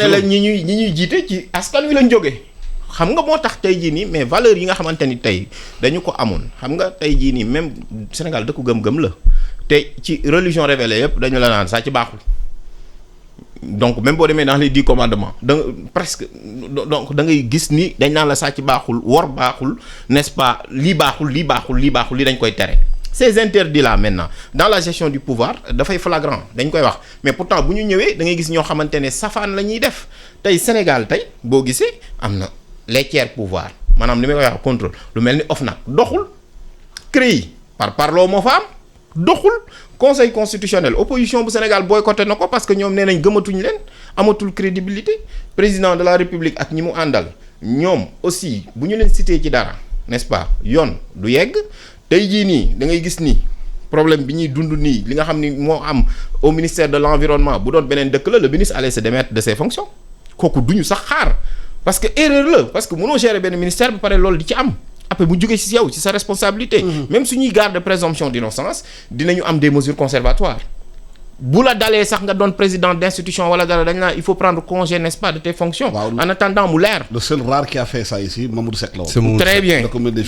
la ñi ñuy jiite ci askan wi lañ jógee xam nga moo tax tey jii nii mais valeurs yi nga xamante ni tey dañu ko amoon xam nga tey jii nii même Sénégal dëkku gëm-gëm la te ci religion révélée yëpp dañu la naan sàcc baaxul. donc même boo demee dans les 10 commandements presque donc da ngay gis ni dañ naan la sàcc baaxul wor baaxul n'est-ce pas lii baaxul lii dañ koy tere ces interdits là maintenant dans la gestion du pouvoir dafay flagrant dañ koy wax mais pourtant bu ñu ñëwee da ngay gis ñoo xamante ne safaan la ñuy def tey Sénégal tey boo gisee am na les tiers pouvoir maanaam li may wax contrôle lu mel ni OFNAC doxul CREI par parloo moo fa am doxul conseil constitutionnel opposition bu Sénégal boycotté na ko parce que ñoom nee nañ gëmatuñ leen amatul crédibilité président de la République ak ñi mu àndal ñoom aussi bu ñu leen cité ci dara n'est-ce pas yoon du yegg tey jii nii da ngay gis ni problème bi ñuy dund nii li nga xam ni moo am au ministère de l'environnement bu doon beneen dëkk la le ministre allait se démettre de ses fonctions kooku duñu sax xaar parce que erreur la parce que mënoo gérer benn ministère ba pare loolu di ci am après mu jógee ci yow ci sa responsabilité même suñuy garde présomption d'innocence dinañu am des mesures conservatoires bu la dalee sax nga doon président d'institution wala dara dañ naa il faut prendre congé n'est-ce pas de tes fonctions en attendant mu leer le seul rare qui a fait ça ici Mamadou Seck la woon très bien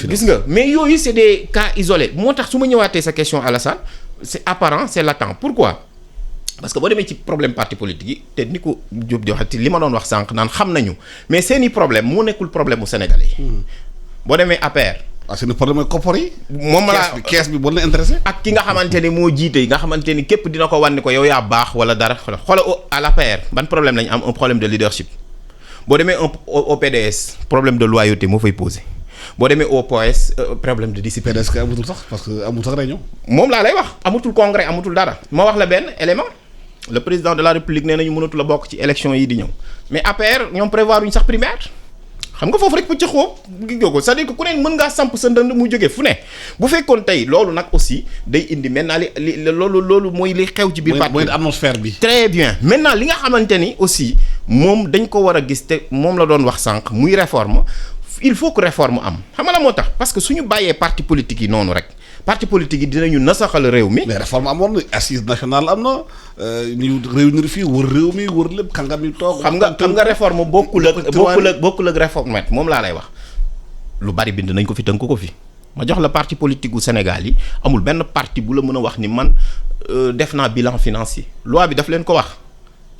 gis nga mais yooyu c'est des cas isolés moo tax su ma ñëwaatee sa question Alassane c'est apparent c'est latent pourquoi parce que boo demee ci problème parti politique yi te ni ko Diop di waxati li ma doon wax sànq naan xam nañu mais seeni problème moo nekkul problème mu sénégalais boo demee APR. c'est le problème koppar yi. moom la kees bi boo leen intéressé. ak ki nga xamante ni moo jiite nga xamante ni képp dina ko wan ne ko yow yaa baax wala dara xoola à l'APR ban problème lañu am un problème de leadership boo demee au PDS problème de loyauté moo fay posé boo demee au PS problème de discipline. PDS kay amatul sax parce que amatul sax réunion. moom laa lay wax amatul congrès amatul dara ma wax la benn élément le président de la république nee nañu mënatu la bokk ci élection yi di ñëw mais APR ñoom prévoir uñ sax primaire xam nga foofu rek pëcc xóob gi ko c'est-à-dire que ku ne mën ngaa samp sa ndënd mu jógee fu ne bu fekkoon tey loolu nag aussi day indi maintenant li loolu mooy li xew ci biir parti mooy atmosphère bi. très bien maintenant li nga xamante ni aussi moom dañ ko war a gis te moom la doon wax sànq muy réforme il faut que réforme am xam nga la moo tax parce que suñu bàyyee parti politique yi noonu rek parti politique yi dinañu nasaxal réew mi. mais réforme amoon na assise nationale am na ñu réunir fii wër réew mi wër lépp kàngam yi toog. xam nga réforme bokkul ak réforme moom laa lay wax lu bari bind nañ ko fi tënk ko fi ma jox la parti politique gu Sénégal yi amul benn parti bu la mën a wax ni man def naa bilan financier loi bi daf leen ko wax.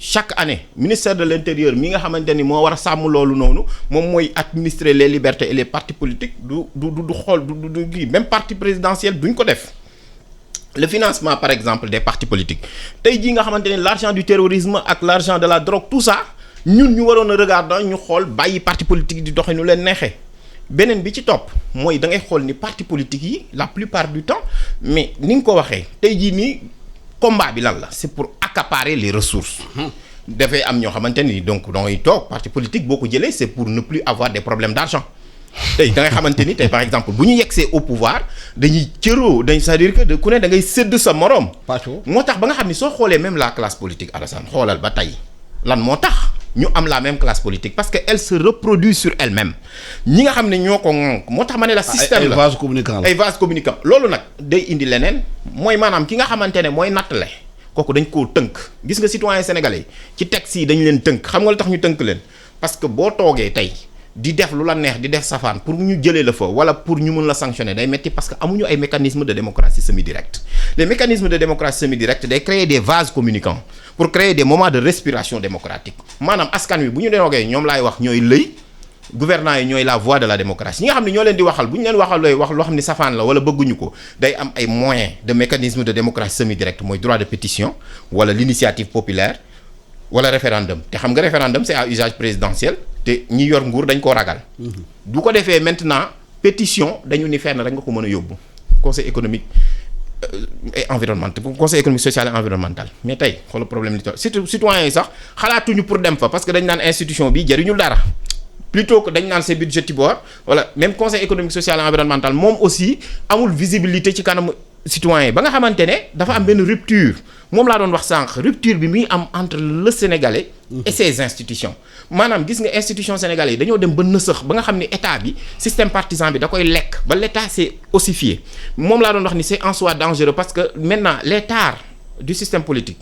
chaque année ministère de l'intérieur mi nga xamante ni moo war a sàmm loolu noonu moom mooy administrer les libertés et les partis politiques du xool du kii même parti présidentiel duñ ko def le financement par exemple des partis politiques tey jii nga xamante ni l'argent du terrorisme ak l'argent de la drogue tout ça ñun ñu waroon a regarder ñu xool bàyyi parti politique di doxe nu leen neexee beneen bi ci topp mooy da ngay xool ni parti politique yi la plupart du temps mais ni nga ko waxee tey jii nii combat bi lan la c'est pour accaparer les ressources dafay am ñoo xamante ni donc dangay toog parti politique boo ko jëlee c'est pour ne plus avoir des problèmes d'argent tey da ngay xamante ni tey par exemple bu ñu yegsee au pouvoir dañuy cëroo c'est-à-dire que ku ne da ngay sédd sa moroom moo tax ba nga xam ni soo xoolee même la classe politique Alassane xoolal ba tey lan moo tax ñu am la même classe politique parce que elle se reproduit sur elle-même ñi nga xam ne ñoo ko ŋànk moo tax ma ne la système la ay vase communicant loolu nag day indi leneen mooy maanaam ki nga xamante ne mooy nattale kooku dañ koo tënk gis nga citoyen sénégalais ci texte yi dañ leen tënk xam nga lu tax ñu tënk leen parce que boo toogee tey di def lu la neex di def safaan pour ñu jëlee la fa wala pour ñu mën la sanctionner day metti parce que amuñu ay mécanismes de démocratie semi-directe les mécanismes de démocratie semi-directe day créer des vases communicants pour créer des moments de respiration démocratique maanaam askan wi bu ñu toogee ñoom laay wax ñooy lëy gouvernants yi ñooy la voix de la démocratie ñi nga xam ne ñoo leen di waxal bu ñu leen waxal looy wax loo xam ne safaan la wala bëgguñu ko day am ay moyens de mécanisme de démocratie semi-directe mooy droit de pétition wala l'initiative populaire wala référendum te xam nga référendum c'est à usage présidentiel te ñi yor nguur dañ koo ragal du ko defee maintenant pétition dañu ni fenn rek nga ko mën a yóbbu conseil économique et environnemental conseil économique social et environnemental mais tey xoolal problème li surtout citoyens yi sax xalaatuñu pour dem fa parce que dañ naan institution bi jariñul dara plutôt que dañ naan c'est budgétivore wala même conseil économique social et environnemental moom aussi amul visibilité ci kanam citoyens yi ba nga xamante ne dafa am benn rupture moom laa doon wax sànq rupture bi muy am entre le sénégalais et ses institutions maanaam gis nga institution sénégalais yi dañoo dem ba nësëx ba nga xam ni état bi système partisan bi da koy lekk ba l'état s'est ossifié moom laa doon wax ni c'est en soi dangereux parce que maintenant l'état du système politique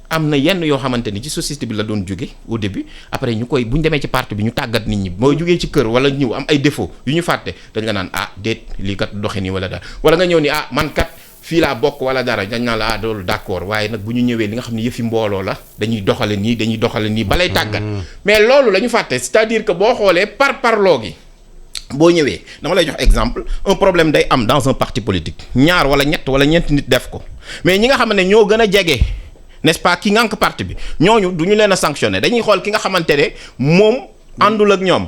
am na yenn yoo xamante ni ci société bi la doon jóge au début après ñu koy bu ñu demee ci parti bi ñu tàggat nit ñi booy jógee ci kër wala ñëw am ay défauts yu ñu fàtte dañ la naan ah déet lii kat doxe nii wala dara wala nga ñëw ni ah man kat fii laa bokk wala dara dañ naan la ah loolu d'accord waaye nag bu ñu ñëwee li nga xam ne yëfi mbooloo la dañuy doxale nii balay tàggat mais loolu la ñu fàtte c'est-à-dire que boo xoolee parloo gi boo ñëwee dama lay jox exemple un problème day am dans un parti politique ñaar wala ñett wala ñeent nit def ko mais ñi nga xam ne ñoo gën a jege n'est-ce pas ki ngànk parti bi ñooñu du ñu leen a sanctionner dañuy xool ki nga xamante ne moom àndul ak ñoom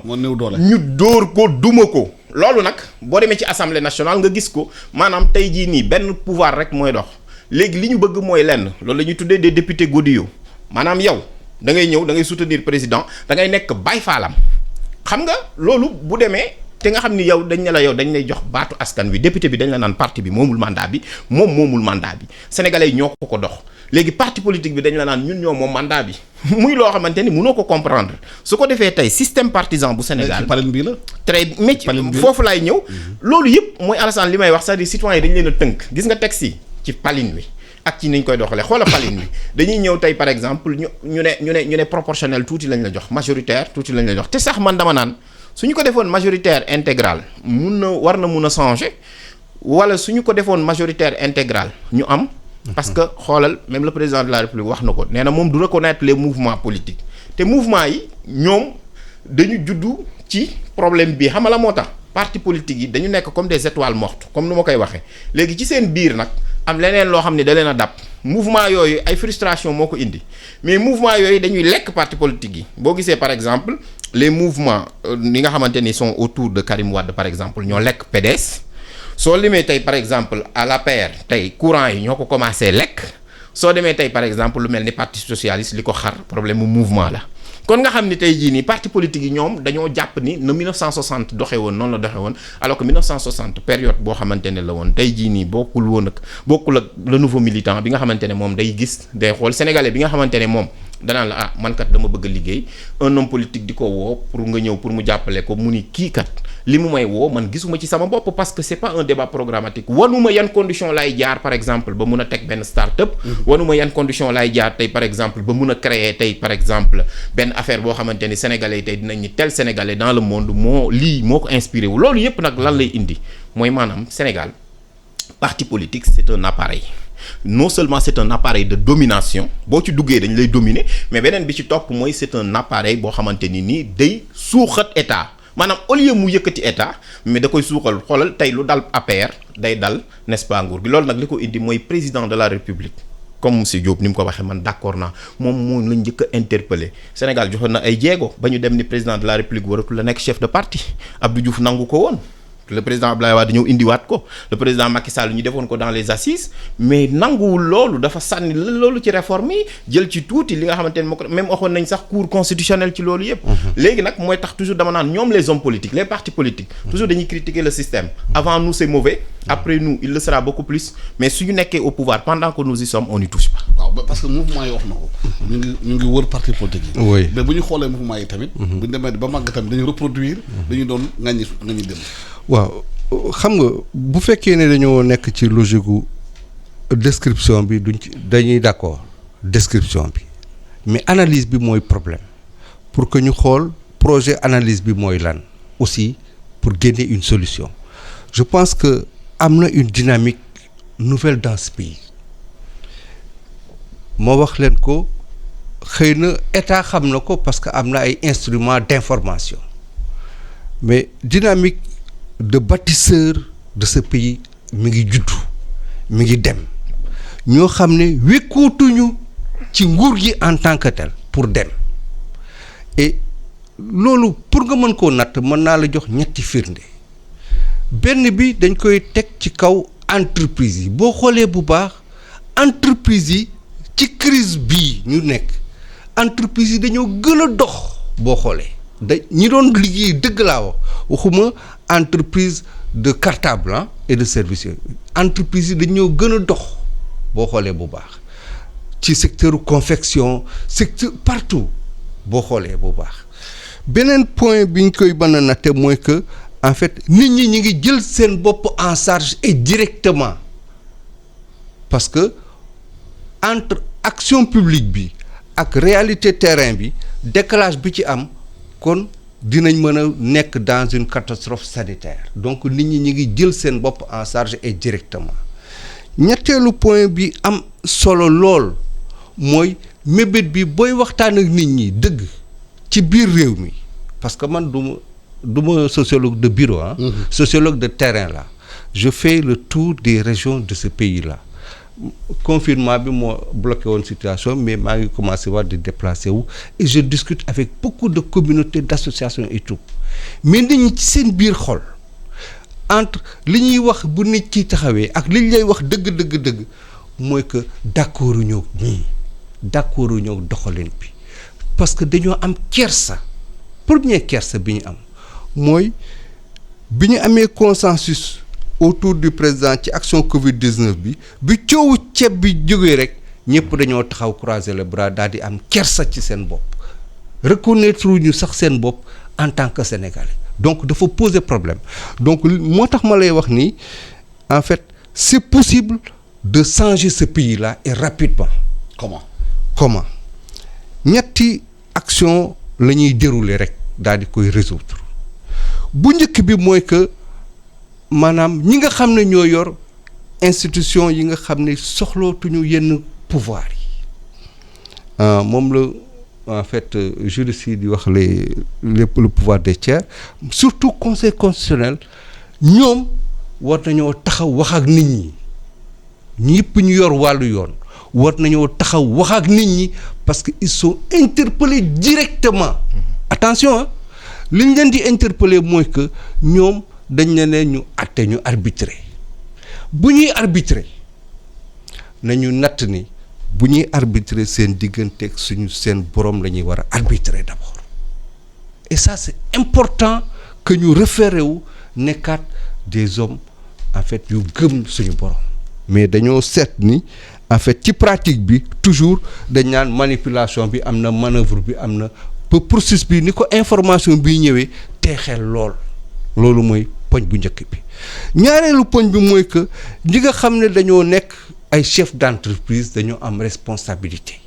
ñu dóor ko duma ko loolu nag boo demee ci assemblée nationale nga gis ko maanaam tey jii nii benn pouvoir rek mooy dox léegi li ñu bëgg mooy lenn loolu la ñuy tuddee des députés godillots maanaam yow da ngay ñëw da ngay soutenir président da ngay nekk bay faalam xam nga loolu bu demee te nga xam ni yow dañ ne la yow dañ lay jox baatu askan wi député bi dañ la naan parti bi moomul mandat bi moomul mandat bi sénégalais yi ñoo ko dox léegi parti politique bi dañ la naan ñun ñoo moom mandat bi muy loo xamante ni mënoo ko comprendre su ko defee tey système partisan bu Sénégal palin bi la très métier foofu laay ñëw loolu yëpp mooy Alassane li may wax c'est-à-dire citoyens yi dañ leen a tënk gis nga texte yi ci palin wi ak ci niñ koy doxalee xoola palin wi dañuy ñëw tey par exemple ñu ne proportionnel tuuti lañ la jox majoritaire tuuti lañ la jox te sax man dama naan suñu ko defoon majoritaire intégral war na mun a changer wala suñu ko defoon majoritaire intégral ñu am parce que xoolal même le président de la République wax na ko nee na moom du reconnaître les mouvements politiques te mouvement yi ñoom dañu juddu ci problème bi xam nga la moo tax parti politique yi dañu nekk comme des étoiles mortes comme nu ma koy waxee léegi ci seen biir nag am leneen loo xam ne da leen a dab mouvement yooyu ay frustration moo ko indi mais mouvement yooyu dañuy lekk parti politique yi boo gisee par exemple les mouvements yi nga xamante ni sont autour de Karim Wade par exemple ñoo lekk PDS soo limee tey par exemple à l'APR tey courant yi ñoo ko commencé lekk soo demee tey par exemple lu mel ni parti socialiste li ko xar problème mu mouvement la kon nga xam ni tey jii nii parti politique yi ñoom dañoo jàpp ni na 1960 doxe woon noonu la doxe woon alors que 1960 période boo xamante ne la woon tey jii nii bokkul ak le nouveau militant bi nga xamante ne moom day gis day xool sénégalais bi nga xamante ne moom danaan la man kat dama bëgg a liggéey un homme politique di ko woo pour nga ñëw pour mu jàppale ko mu ni kii kat li mu may woo man gisuma ci sama bopp parce que c'est pas un débat programmatique wanuma yan condition laay jaar par exemple ba mun a teg benn start-up wanuma yan condition laay jaar tey par exemple ba mun a créer tey par exemple benn affaire boo xamante ni sénégalais tey dinañ ni tel sénégalais dans le monde moo ko inspiré wu loolu yépp nag lan lay indi mooy maanaam Sénégal parti politique c'est un appareil non seulement c'est un appareil de domination boo ci duggee dañ lay dominer mais beneen bi ci topp mooy c'est un appareil boo xamante ni nii day suuxat état maanaam au lieu mu yëkkati état mais da koy suuxal xoolal tey lu dal APR day dal n'est-ce pas nguur gi loolu nag li ko indi mooy président de la République comme monsieur Diop ni mu ko waxee man d'accord naa moom lañ njëkk a interpellé Sénégal joxoon na ay jéego ba ñu dem ni président de la République waratul la nekk chef de parti Abdou Diouf nangu ko woon le président Abdoulaye Wade ñëw indiwaat ko le président Macky Sall ñu defoon ko dans les assises mais nanguwul loolu dafa sànni loolu ci réforme yi jël ci tuuti li nga xamante ne moo ko même waxoon nañ sax cour constitutionnel ci loolu yëpp. léegi nag mooy tax toujours dama naan ñoom les hommes politiques les partis politiques. toujours dañuy critiquer le système. avant nous c'est mauvais après nous il le sera beaucoup plus mais suñu nekkee au pouvoir pendant que nous y sommes on n'y touche pas. waaw parce que mouvement yi wax na ko. ñu ngi wër parti politique yi. oui mais bu ñu xoolee mouvement yi tamit. bu ñu demee ba màgg tamit dañuy reproduire. dañuy doon ngañi dem. waaw xam nga bu fekkee ne dañoo nekk ci logique gu description bi dañuy d'accord description bi mais analyse bi mooy problème pour que ñu xool projet analyse bi mooy lan aussi pour génne une solution je pense que am na une dynamique nouvelle dans ce pays ma wax leen ko xëy na état xam na ko parce que am na ay instruments d'information mais dynamique de bâtisseur de ce pays mi ngi juddu mi ngi dem ñoo xam ne wékkootuñu ci nguur gi en tant que tel pour dem et loolu pour nga mën koo natt mën naa la jox ñetti firnde benn bi dañ koy teg ci kaw entreprise yi boo xoolee bu baax entreprise yi ci crise bii ñu nekk entreprise yi dañoo gën a dox boo xoolee ñi doon liggéey dëgg laa waxuma entreprise de cartable et de services entreprise yi dañoo gën a dox boo xoolee bu baax ci secteur confection secteur partout boo xoolee bu baax beneen point bi ñu koy mën a natte mooy que en fait nit ñi ñi ngi jël seen bopp en charge et directement parce que entre action publique bi ak réalité terrain bi décalage bi ci am kon dinañ mën a nekk dans une catastrophe sanitaire donc nit ñi ñi ngi jël seen bopp en charge et directement ñetteelu point bi am solo lool mooy mébét bi booy waxtaan ak nit ñi dëgg ci biir réew mi parce que man du ma sociologue de bureau sociologue de terrain là je fais le tour des régions de ce pays là confinement bi moo bloqué woon situation mais maa ngi commencé war di déplacer wu et je discute avec beaucoup de communautés d'associations et tout mais nit ñi ci seen biir xol entre li ñuy wax bu nit ki taxawee ak li ñu lay wax dëgg mooy que d'accord ñoo ñii d'accord ñoo doxalin bi parce que dañoo am kersa premier kersa bi ñu am mooy bi ñu amee consensus autour du président ci action Covid-19 bi coowu ceeb bi jógee rek ñëpp dañoo taxaw croiser les bras daal di am kersa ci seen bopp reconnaître ñu sax seen bopp en tant que sénégalais donc dafa poser problème donc moo tax ma lay wax ni en fait c'est possible de changer ce pays-là et rapidement. Comment ñetti action la ñuy dérouler rek daal di koy résoudre bu njëkk bi mooy que maanaam ñi nga xam ne ñoo yor institution yi nga xam ne soxlootuñu yenn pouvoir yi moom la en fait juriste yi di wax le pouvoir des tiers surtout conseil constitutionnel ñoom war nañoo taxaw wax ak nit ñi ñëpp ñu yor wàllu yoon war nañoo taxaw wax ak nit ñi parce que ils sont interpellés directement attention li ñu leen di interpeller mooy que ñoom dañ ne ñu àtte ñu arbitrer bu ñuy arbitrer nañu natt ni bu ñuy arbitrer seen digganteeg seen borom la ñuy war a arbitrer d'abord et ça c'est important que ñu référé wu nekkaat des hommes en fait yu gëm suñu borom mais dañoo seet ni en fait ci pratique bi toujours dañ naan manipulation bi am na manœuvre bi am na processus bi ni ko information bi ñëwee teexeel loolu mooy poñ bu njëkk bi ñaareelu poñ bi mooy que ñi nga xam ne dañoo nekk ay chef d'entreprise dañoo am responsabilité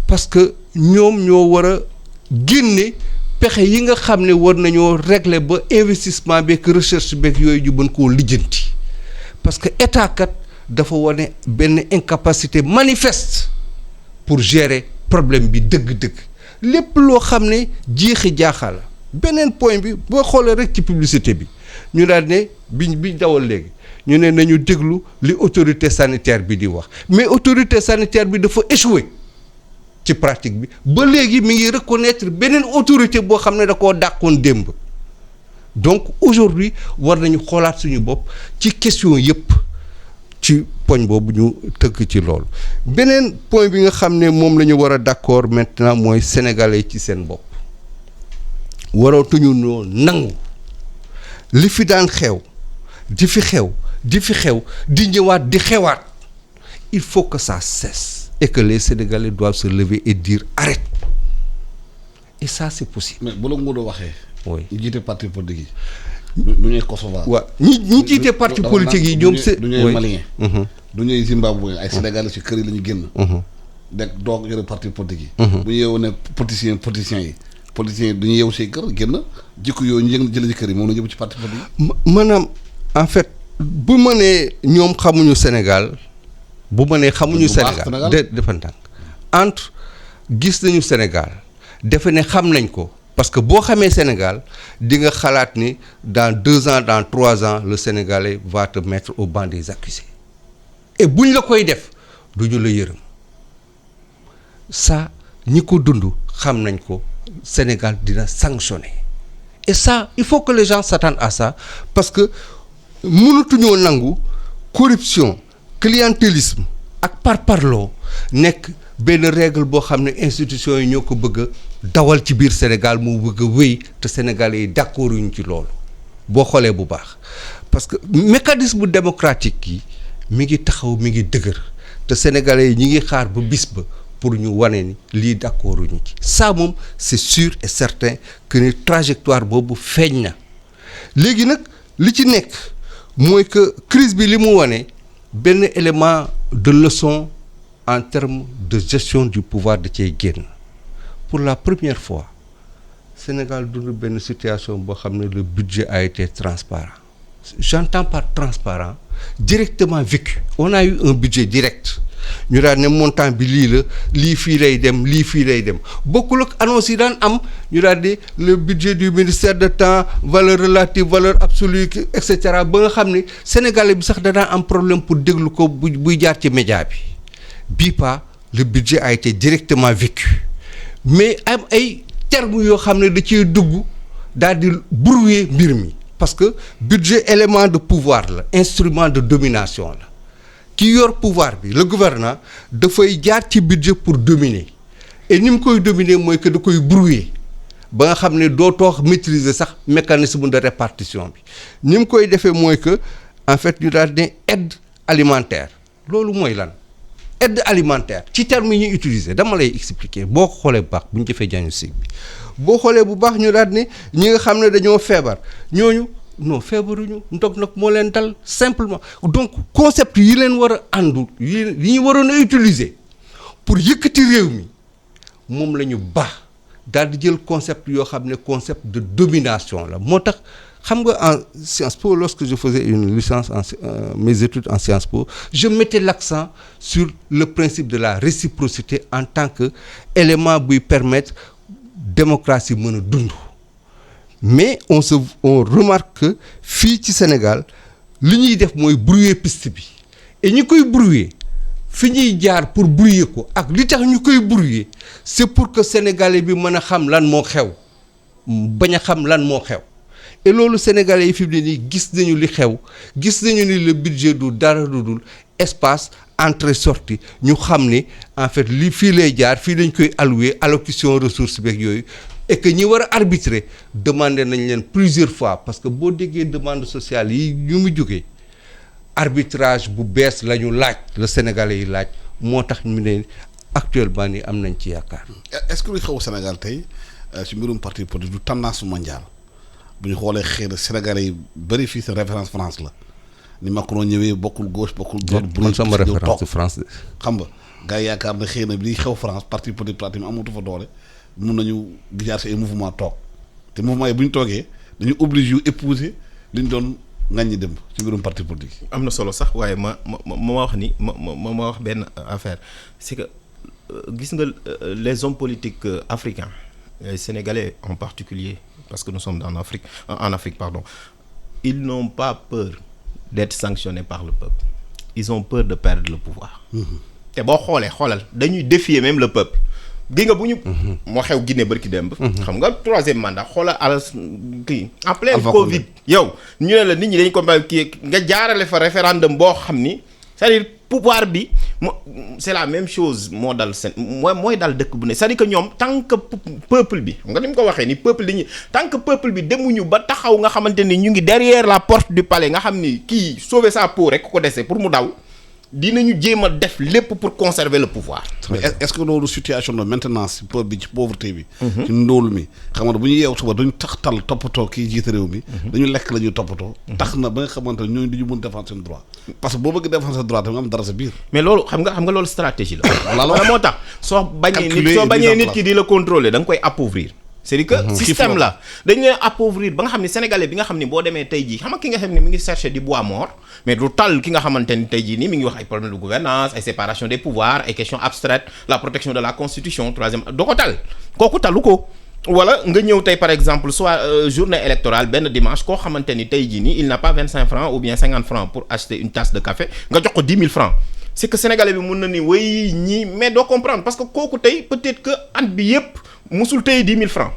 parce que ñoom ñoo war a génne pexe yi nga xam ne war nañoo régler ba investissement beeg recherche beeg yooyu ñu mën koo lijjanti parce que état kat dafa wane benn incapacité manifeste pour gérer problème bi dëgg-dëgg lépp loo xam ne jeexi jaaxa la beneen point bi boo xoolee rek ci publicité bi ñu daal ne bi dawal léegi ñu ne nañu déglu li autorité sanitaire bi di wax mais autorité sanitaire bi dafa échoué ci pratique bi ba léegi mi ngi reconnaître beneen autorité boo xam ne da koo dàqoon démb donc aujourd'hui war nañu xoolaat suñu bopp ci question yëpp ci poñ boobu ñu tëgg ci loolu beneen point bi nga xam ne moom la ñu war a d'accord maintenant mooy sénégalais ci seen bopp waratuñu noo nangu li fi daan xew di fi xew di ñëwaat di xewaat il faut que ça cesse et que les Sénégalais doivent se lever et dire arrête et ça c'est possible. mais bu la Modou waxee. oui ñu jiite parti politique yi. du ñuy Kosovo. waaw ñi jiite parti politique yi ñoom c'est du ñuy malien. du ñuy Zimbabwe ay Sénégalais ci kër yi la ñu génn. dégg doog yore parti politique yi. bu ñu yeewu ne politiciens yi du ñu yeewu say kër génn jikko yooyu ñu jëlee ci kër yi moom la ñu yóbbu ci parti politique yi. maanaam en fait bu ma nee ñoom xamuñu Sénégal bu ma nee xamuñu Sénégal dafa ndànk entre gis nañu Sénégal defe ne xam nañ ko parce que boo xamee Sénégal di nga xalaat ni dans 2 ans dans 3 ans le Sénégalais va te mettre au banc des accusés et buñ la koy def duñu la yërëm ça ñi ko dund xam nañ ko Sénégal dina sanctionner et ça il faut que les gens s'attendent à ça parce que mënatuñoo nangu corruption clientélisme ak parparloo nekk benn règle boo xam ne institutions yi ñoo ko bëgg a dawal ci biir Sénégal mu bëgg a wéy te Sénégalais yi d'accord yuñ ci loolu boo xoolee bu baax parce que mécanisme démocratique yi mi ngi taxaw mi ngi dëgër te Sénégalais yi ñi ngi xaar ba bis ba pour ñu wane ni lii d'accord yuñ ci ça moom c'est sûr et certain que ni trajectoire boobu feeñ na léegi nag li ci nekk mooy que crise bi li mu wane benn élément de leçon en termes de gestion du pouvoir da cee génn pour la première fois Sénégal dund benn situation boo xam ne le budget a été transparent j'entends par transparent directement vécu on a eu un budget direct ñu daal ne montant bi lii la lii fii lay dem bokkul ak annonce yi daan am ñu daal di le budget du ministère de temps valeur relative valeur absolue et cetera ba nga xam ne sénégalais bi sax danaa am problème pour déglu ko buy jaar ci média bi bii pas le budget a été directement vécu mais am ay termes yoo xam ne da ciy dugg daal di brouiller mbir mi parce que budget élément de pouvoir la instrument de domination la ki yor pouvoir bi le gouvernant dafay jaar ci budget pour dominer et ni mu koy dominer mooy que da koy brouiller ba nga xam ne dootoo maîtriser sax mécanisme de répartition bi ni mu koy defee mooy que en fait ñu daal ne aide alimentaire loolu mooy lan aide alimentaire ci terme yi ñuy utiliser dama lay expliquer boo ko xoolee bu baax bu ñu defee diagnostic bi boo xoolee bu baax ñu daal ne ñi nga xam ne dañoo feebar ñooñu non feebaruñu ndog nag moo leen dal simplement donc concept yi leen war a àndu yi ñu waroon a utiliser pour yëkkati réew mi moom la ñu baax daal di jël concept yoo xam ne concept de domination la moo tax xam nga en Sciences Po lorsque je faisais une licence mes études en Sciences Po je mettais l'accent sur le principe de la réciprocité en tant que élément buy permettre démocratie mën a dund mais on remarque que fii ci Sénégal li ñuy def mooy brouiller piste bi et ñi koy brouiller fi ñuy jaar pour brouiller ko ak li tax ñu koy brouiller c'est pour que sénégalais bi mën a xam lan moo xew bañ a xam lan moo xew et loolu sénégalais yi fi mu ne nii gis nañu li xew gis nañu ni le budget du dara du dul espace entrée sortie ñu xam ni en fait li fii lay jaar fii lañ koy allouer allocution ressources beeg yooyu et que ñi war a arbitrer demandé nañ leen plusieurs fois parce que boo déggee demande sociale yi ñu mu jógee arbitrage bu bees la ñu laaj la sénégalais yi laaj moo tax ñu ne actuellement ni am nañ ci yaakaar. est-ce que lu xew Sénégal tey ci mbirum parti politique du tendance mondiale bu ñu xoolee xëy na sénégalais yi bëri fii sa référence France la ni Macron ñëwee bokkul gauche bokkul droite. man sama référence de France xam nga gars yi yaakaar na xëy na li xew France parti politique pratiquement amatu fa doole mun nañu gisaat si ay mouvement toog te mouvement yi bu ñu toogee dañu obligé yu épouser li ñu doon ngañ dem ci mbirum parti politique. am na solo sax waaye ma wax ni ma wax benn affaire c'est que gis nga les hommes politiques africains les Sénégalais en particulier parce que nous sommes en Afrique pardon, ils n'ont pas peur d'être sanctionnés par le peuple. Ils ont peur de perdre le pouvoir. te boo xoolal dañuy défier même le peuple. gi nga bu ñu. moo xew Guinée barki démb. xam nga troisième mandat xoolal kii. en plein Covid yow ñu ne la nit ñi dañ ko mbay kii nga jaarale fa référendum boo xam ni c'est-à-dire pouvoir bi c'est la même chose moo dal mooy dal dëkk bu ne c'est-à-dire que ñoom tant que peuple bi nga ni mu ko waxee ni peuple dañuy tant que peuple bi demuñu ba taxaw nga xamante ni ñu ngi derrière la porte du palais nga xam ni kii sauver sa peau rek ko dese pour mu daw. dinañu jéem a def lépp pour conserver le pouvoir. mais est-ce que loolu situation la maintenant si peuple bi ci pauvreté bi. ci ndóol mi xam nga bu ñu yeew suba duñ taxtal toppatoo kii jiite réew mi. dañu lekk la ñuy toppatoo. tax na ba nga xamante ne ñooñu duñu mën défendre seen droit. parce que boo bëgg défendre seen droit tamit am dara sa biir. mais loolu xam nga loolu stratégie la. voilà moo tax soo bañee nit ki di la contrôler da nga koy appauvrir. c'est-à-dire que système la dañu leen appauvrir ba nga xam ne sénégalais bi nga xam ne boo demee tey jii xam nga ki nga xam ne mi ngi chercher du bois mort mais du tal ki nga xamante ni tey jii nii mi ngi wax ay problème de gouvernance ay séparation des pouvoirs ay questions abstraites la protection de la constitution troisième doo ko tal kooku talu ko wala nga ñëw tey par exemple soit journée électorale benn dimanche koo xamante ni tey jii nii il n'a pas 25 francs ou bien 50 francs pour acheter une tasse de café nga jox ko 10 000 francs c'est que sénégalais bi mun na ni way ñii mais doo comprendre parce que kooku tey peut-être que at bi yépp musul tey 10 000 francs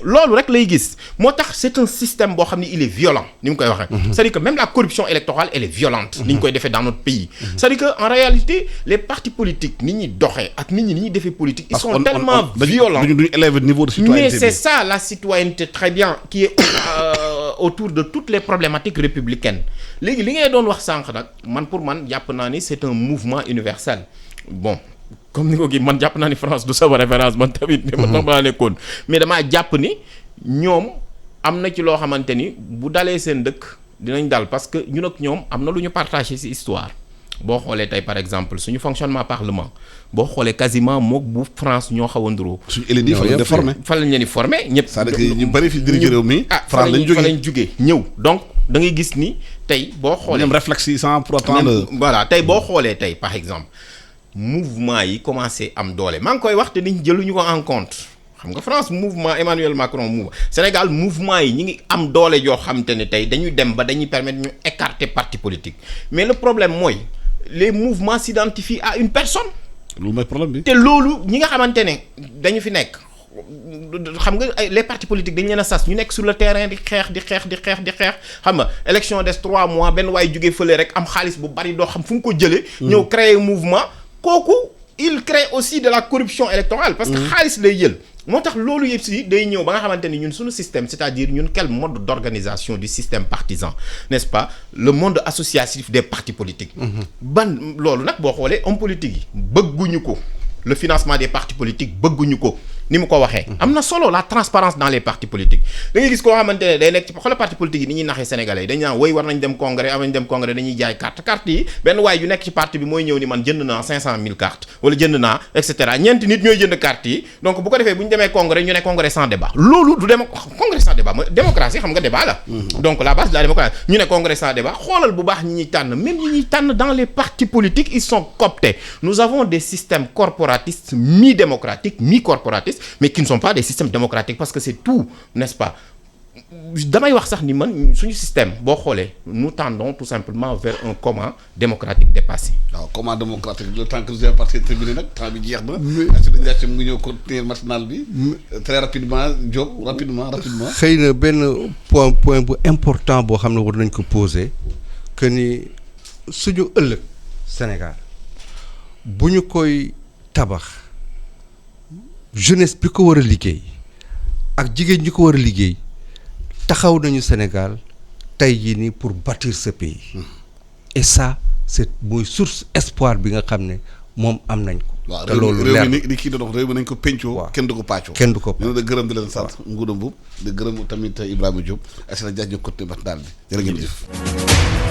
loolu rek lay gis moo tax c'est un système boo xam ne il est violent ni mu koy waxee. c'est-à-dire que même la corruption électorale elle est violente. ni ñu koy defee dans notre pays. c'est-à-dire que en réalité les partis politiques ni ñuy doxee ak nit ñi ni ñuy defee politique. ils sont tellement violents duñu élever niveau de citoyenneté mais c'est ça la citoyenneté très bien qui est autour de toutes les problématiques républicaines léegi li ngay doon wax sànq nag man pour man jàpp naa ni c'est un mouvement universel bon. comme ni ko kii man jàpp naa ni France du sama référence man tamit man tax maa nekkoon mais damaa jàpp ni ñoom am na ci loo xamante ni bu dalee seen dëkk dinañ dal parce que ñun ak ñoom am na lu ñu partagé ci histoire boo xoolee tey par exemple suñu fonctionnement parlement boo xoolee quasiment mook bu France ñoo xaw a nduroo suñu élite yi fa lañ formé fa lañ leen di formé ñëpp c'est-à-dire que ñu bari fi dirigé réew mi France lañ jógee ñëw donc da ngay gis ni tey boo xoolee même réflexe yi sans pour autant voilà tey boo xoolee tey par exemple mouvement yi commencé am doole maa ngi koy wax te niñ jëluñu ko en compte xam nga France mouvement Emmanuel Macron mouvement Sénégal mouvement yi ñi ngi am doole yoo xam te ne tey dañuy dem ba dañuy permettre ñu écarter parti politique mais le problème mooy les mouvements s'identifient à une personne. loolu mooy problème bi. te loolu ñi nga xamante ne dañu fi nekk xam nga les partis politiques dañu leen a sas ñu nekk sur le terrain di xeex xam nga élection des 3 mois benn waaye jógee fële rek am xaalis bu bari doo xam fu mu ko jëlee. ñëw créer mouvement. kooku il crée aussi de la corruption électorale parce que xaalis lay jël moo tax loolu yëpp si day ñëw ba nga xamante ni ñun suñu système c'est-à-dire ñun quel mode d'organisation du système partisan n'est-ce pas le monde associatif des partis politiques ban loolu nag boo xoolee homme politique yi bëgguñu ko le financement des partis politiques bëgguñu ko ni mu ko waxee am na solo la transparence dans les partis politiques da ngay gis koo xamante ne day nekk ci xoolal parti politique yi ni ñuy naxee sénégalais yi dañ naan woy war nañ dem congrès am nañ dem congrès dañuy jaay carte yi benn waay yu nekk ci parti bi mooy ñëw ni man jënd naa 500 000 cartes wala jënd naa et cetera ñeenti nit ñooy jënd carte yi donc bu ko defee bu ñu demee congrès ñu ne congrès sans débat loolu du congrès sans débat mooy démocratie xam nga débat la donc la base de la démocratie ñu ne congrès sans débat xoolal bu baax ñi ñuy tànn même ñi ñuy tànn dans les partis politiques ils sont cooptés nous avons des systèmes corporatistes mi-démocratiques mi-corporatistes mais qui ne sont pas des systèmes démocratiques parce que c'est tout n'est-ce pas damay wax sax ni man suñu système boo xoolee nous tendons tout simplement vers un comment démocratique dépassé. waaw comment démocratique le temps que nous avons parti terminé nag temps bi jeex na. mais mu ngi ñëw continuer matinal bi. très rapidement Diop rapidement. xëy na benn point bu important boo xam ne war nañ ko poser que ni suñu ëllëg Sénégal bu ñu koy tabax jeunesse bi ko war a liggéey ak jigéen ñi ko war a liggéey. taxaw nañu Sénégal tey jii nii pour bâtir ce pays et ça c'est mooy source espoir bi nga xam ne moom am nañ ko. te loolu leer réew mi ni kii doon wax réew mi nañ ko pencoo. kenn du ko pàccoo. kenn du ko pàccoo ñu ne gërëm di leen sant. Ngouda Mboup di gërëm tamit Ibrahima Diop. assuré jaajëf côté Matinal bi jërë ngeen jëf.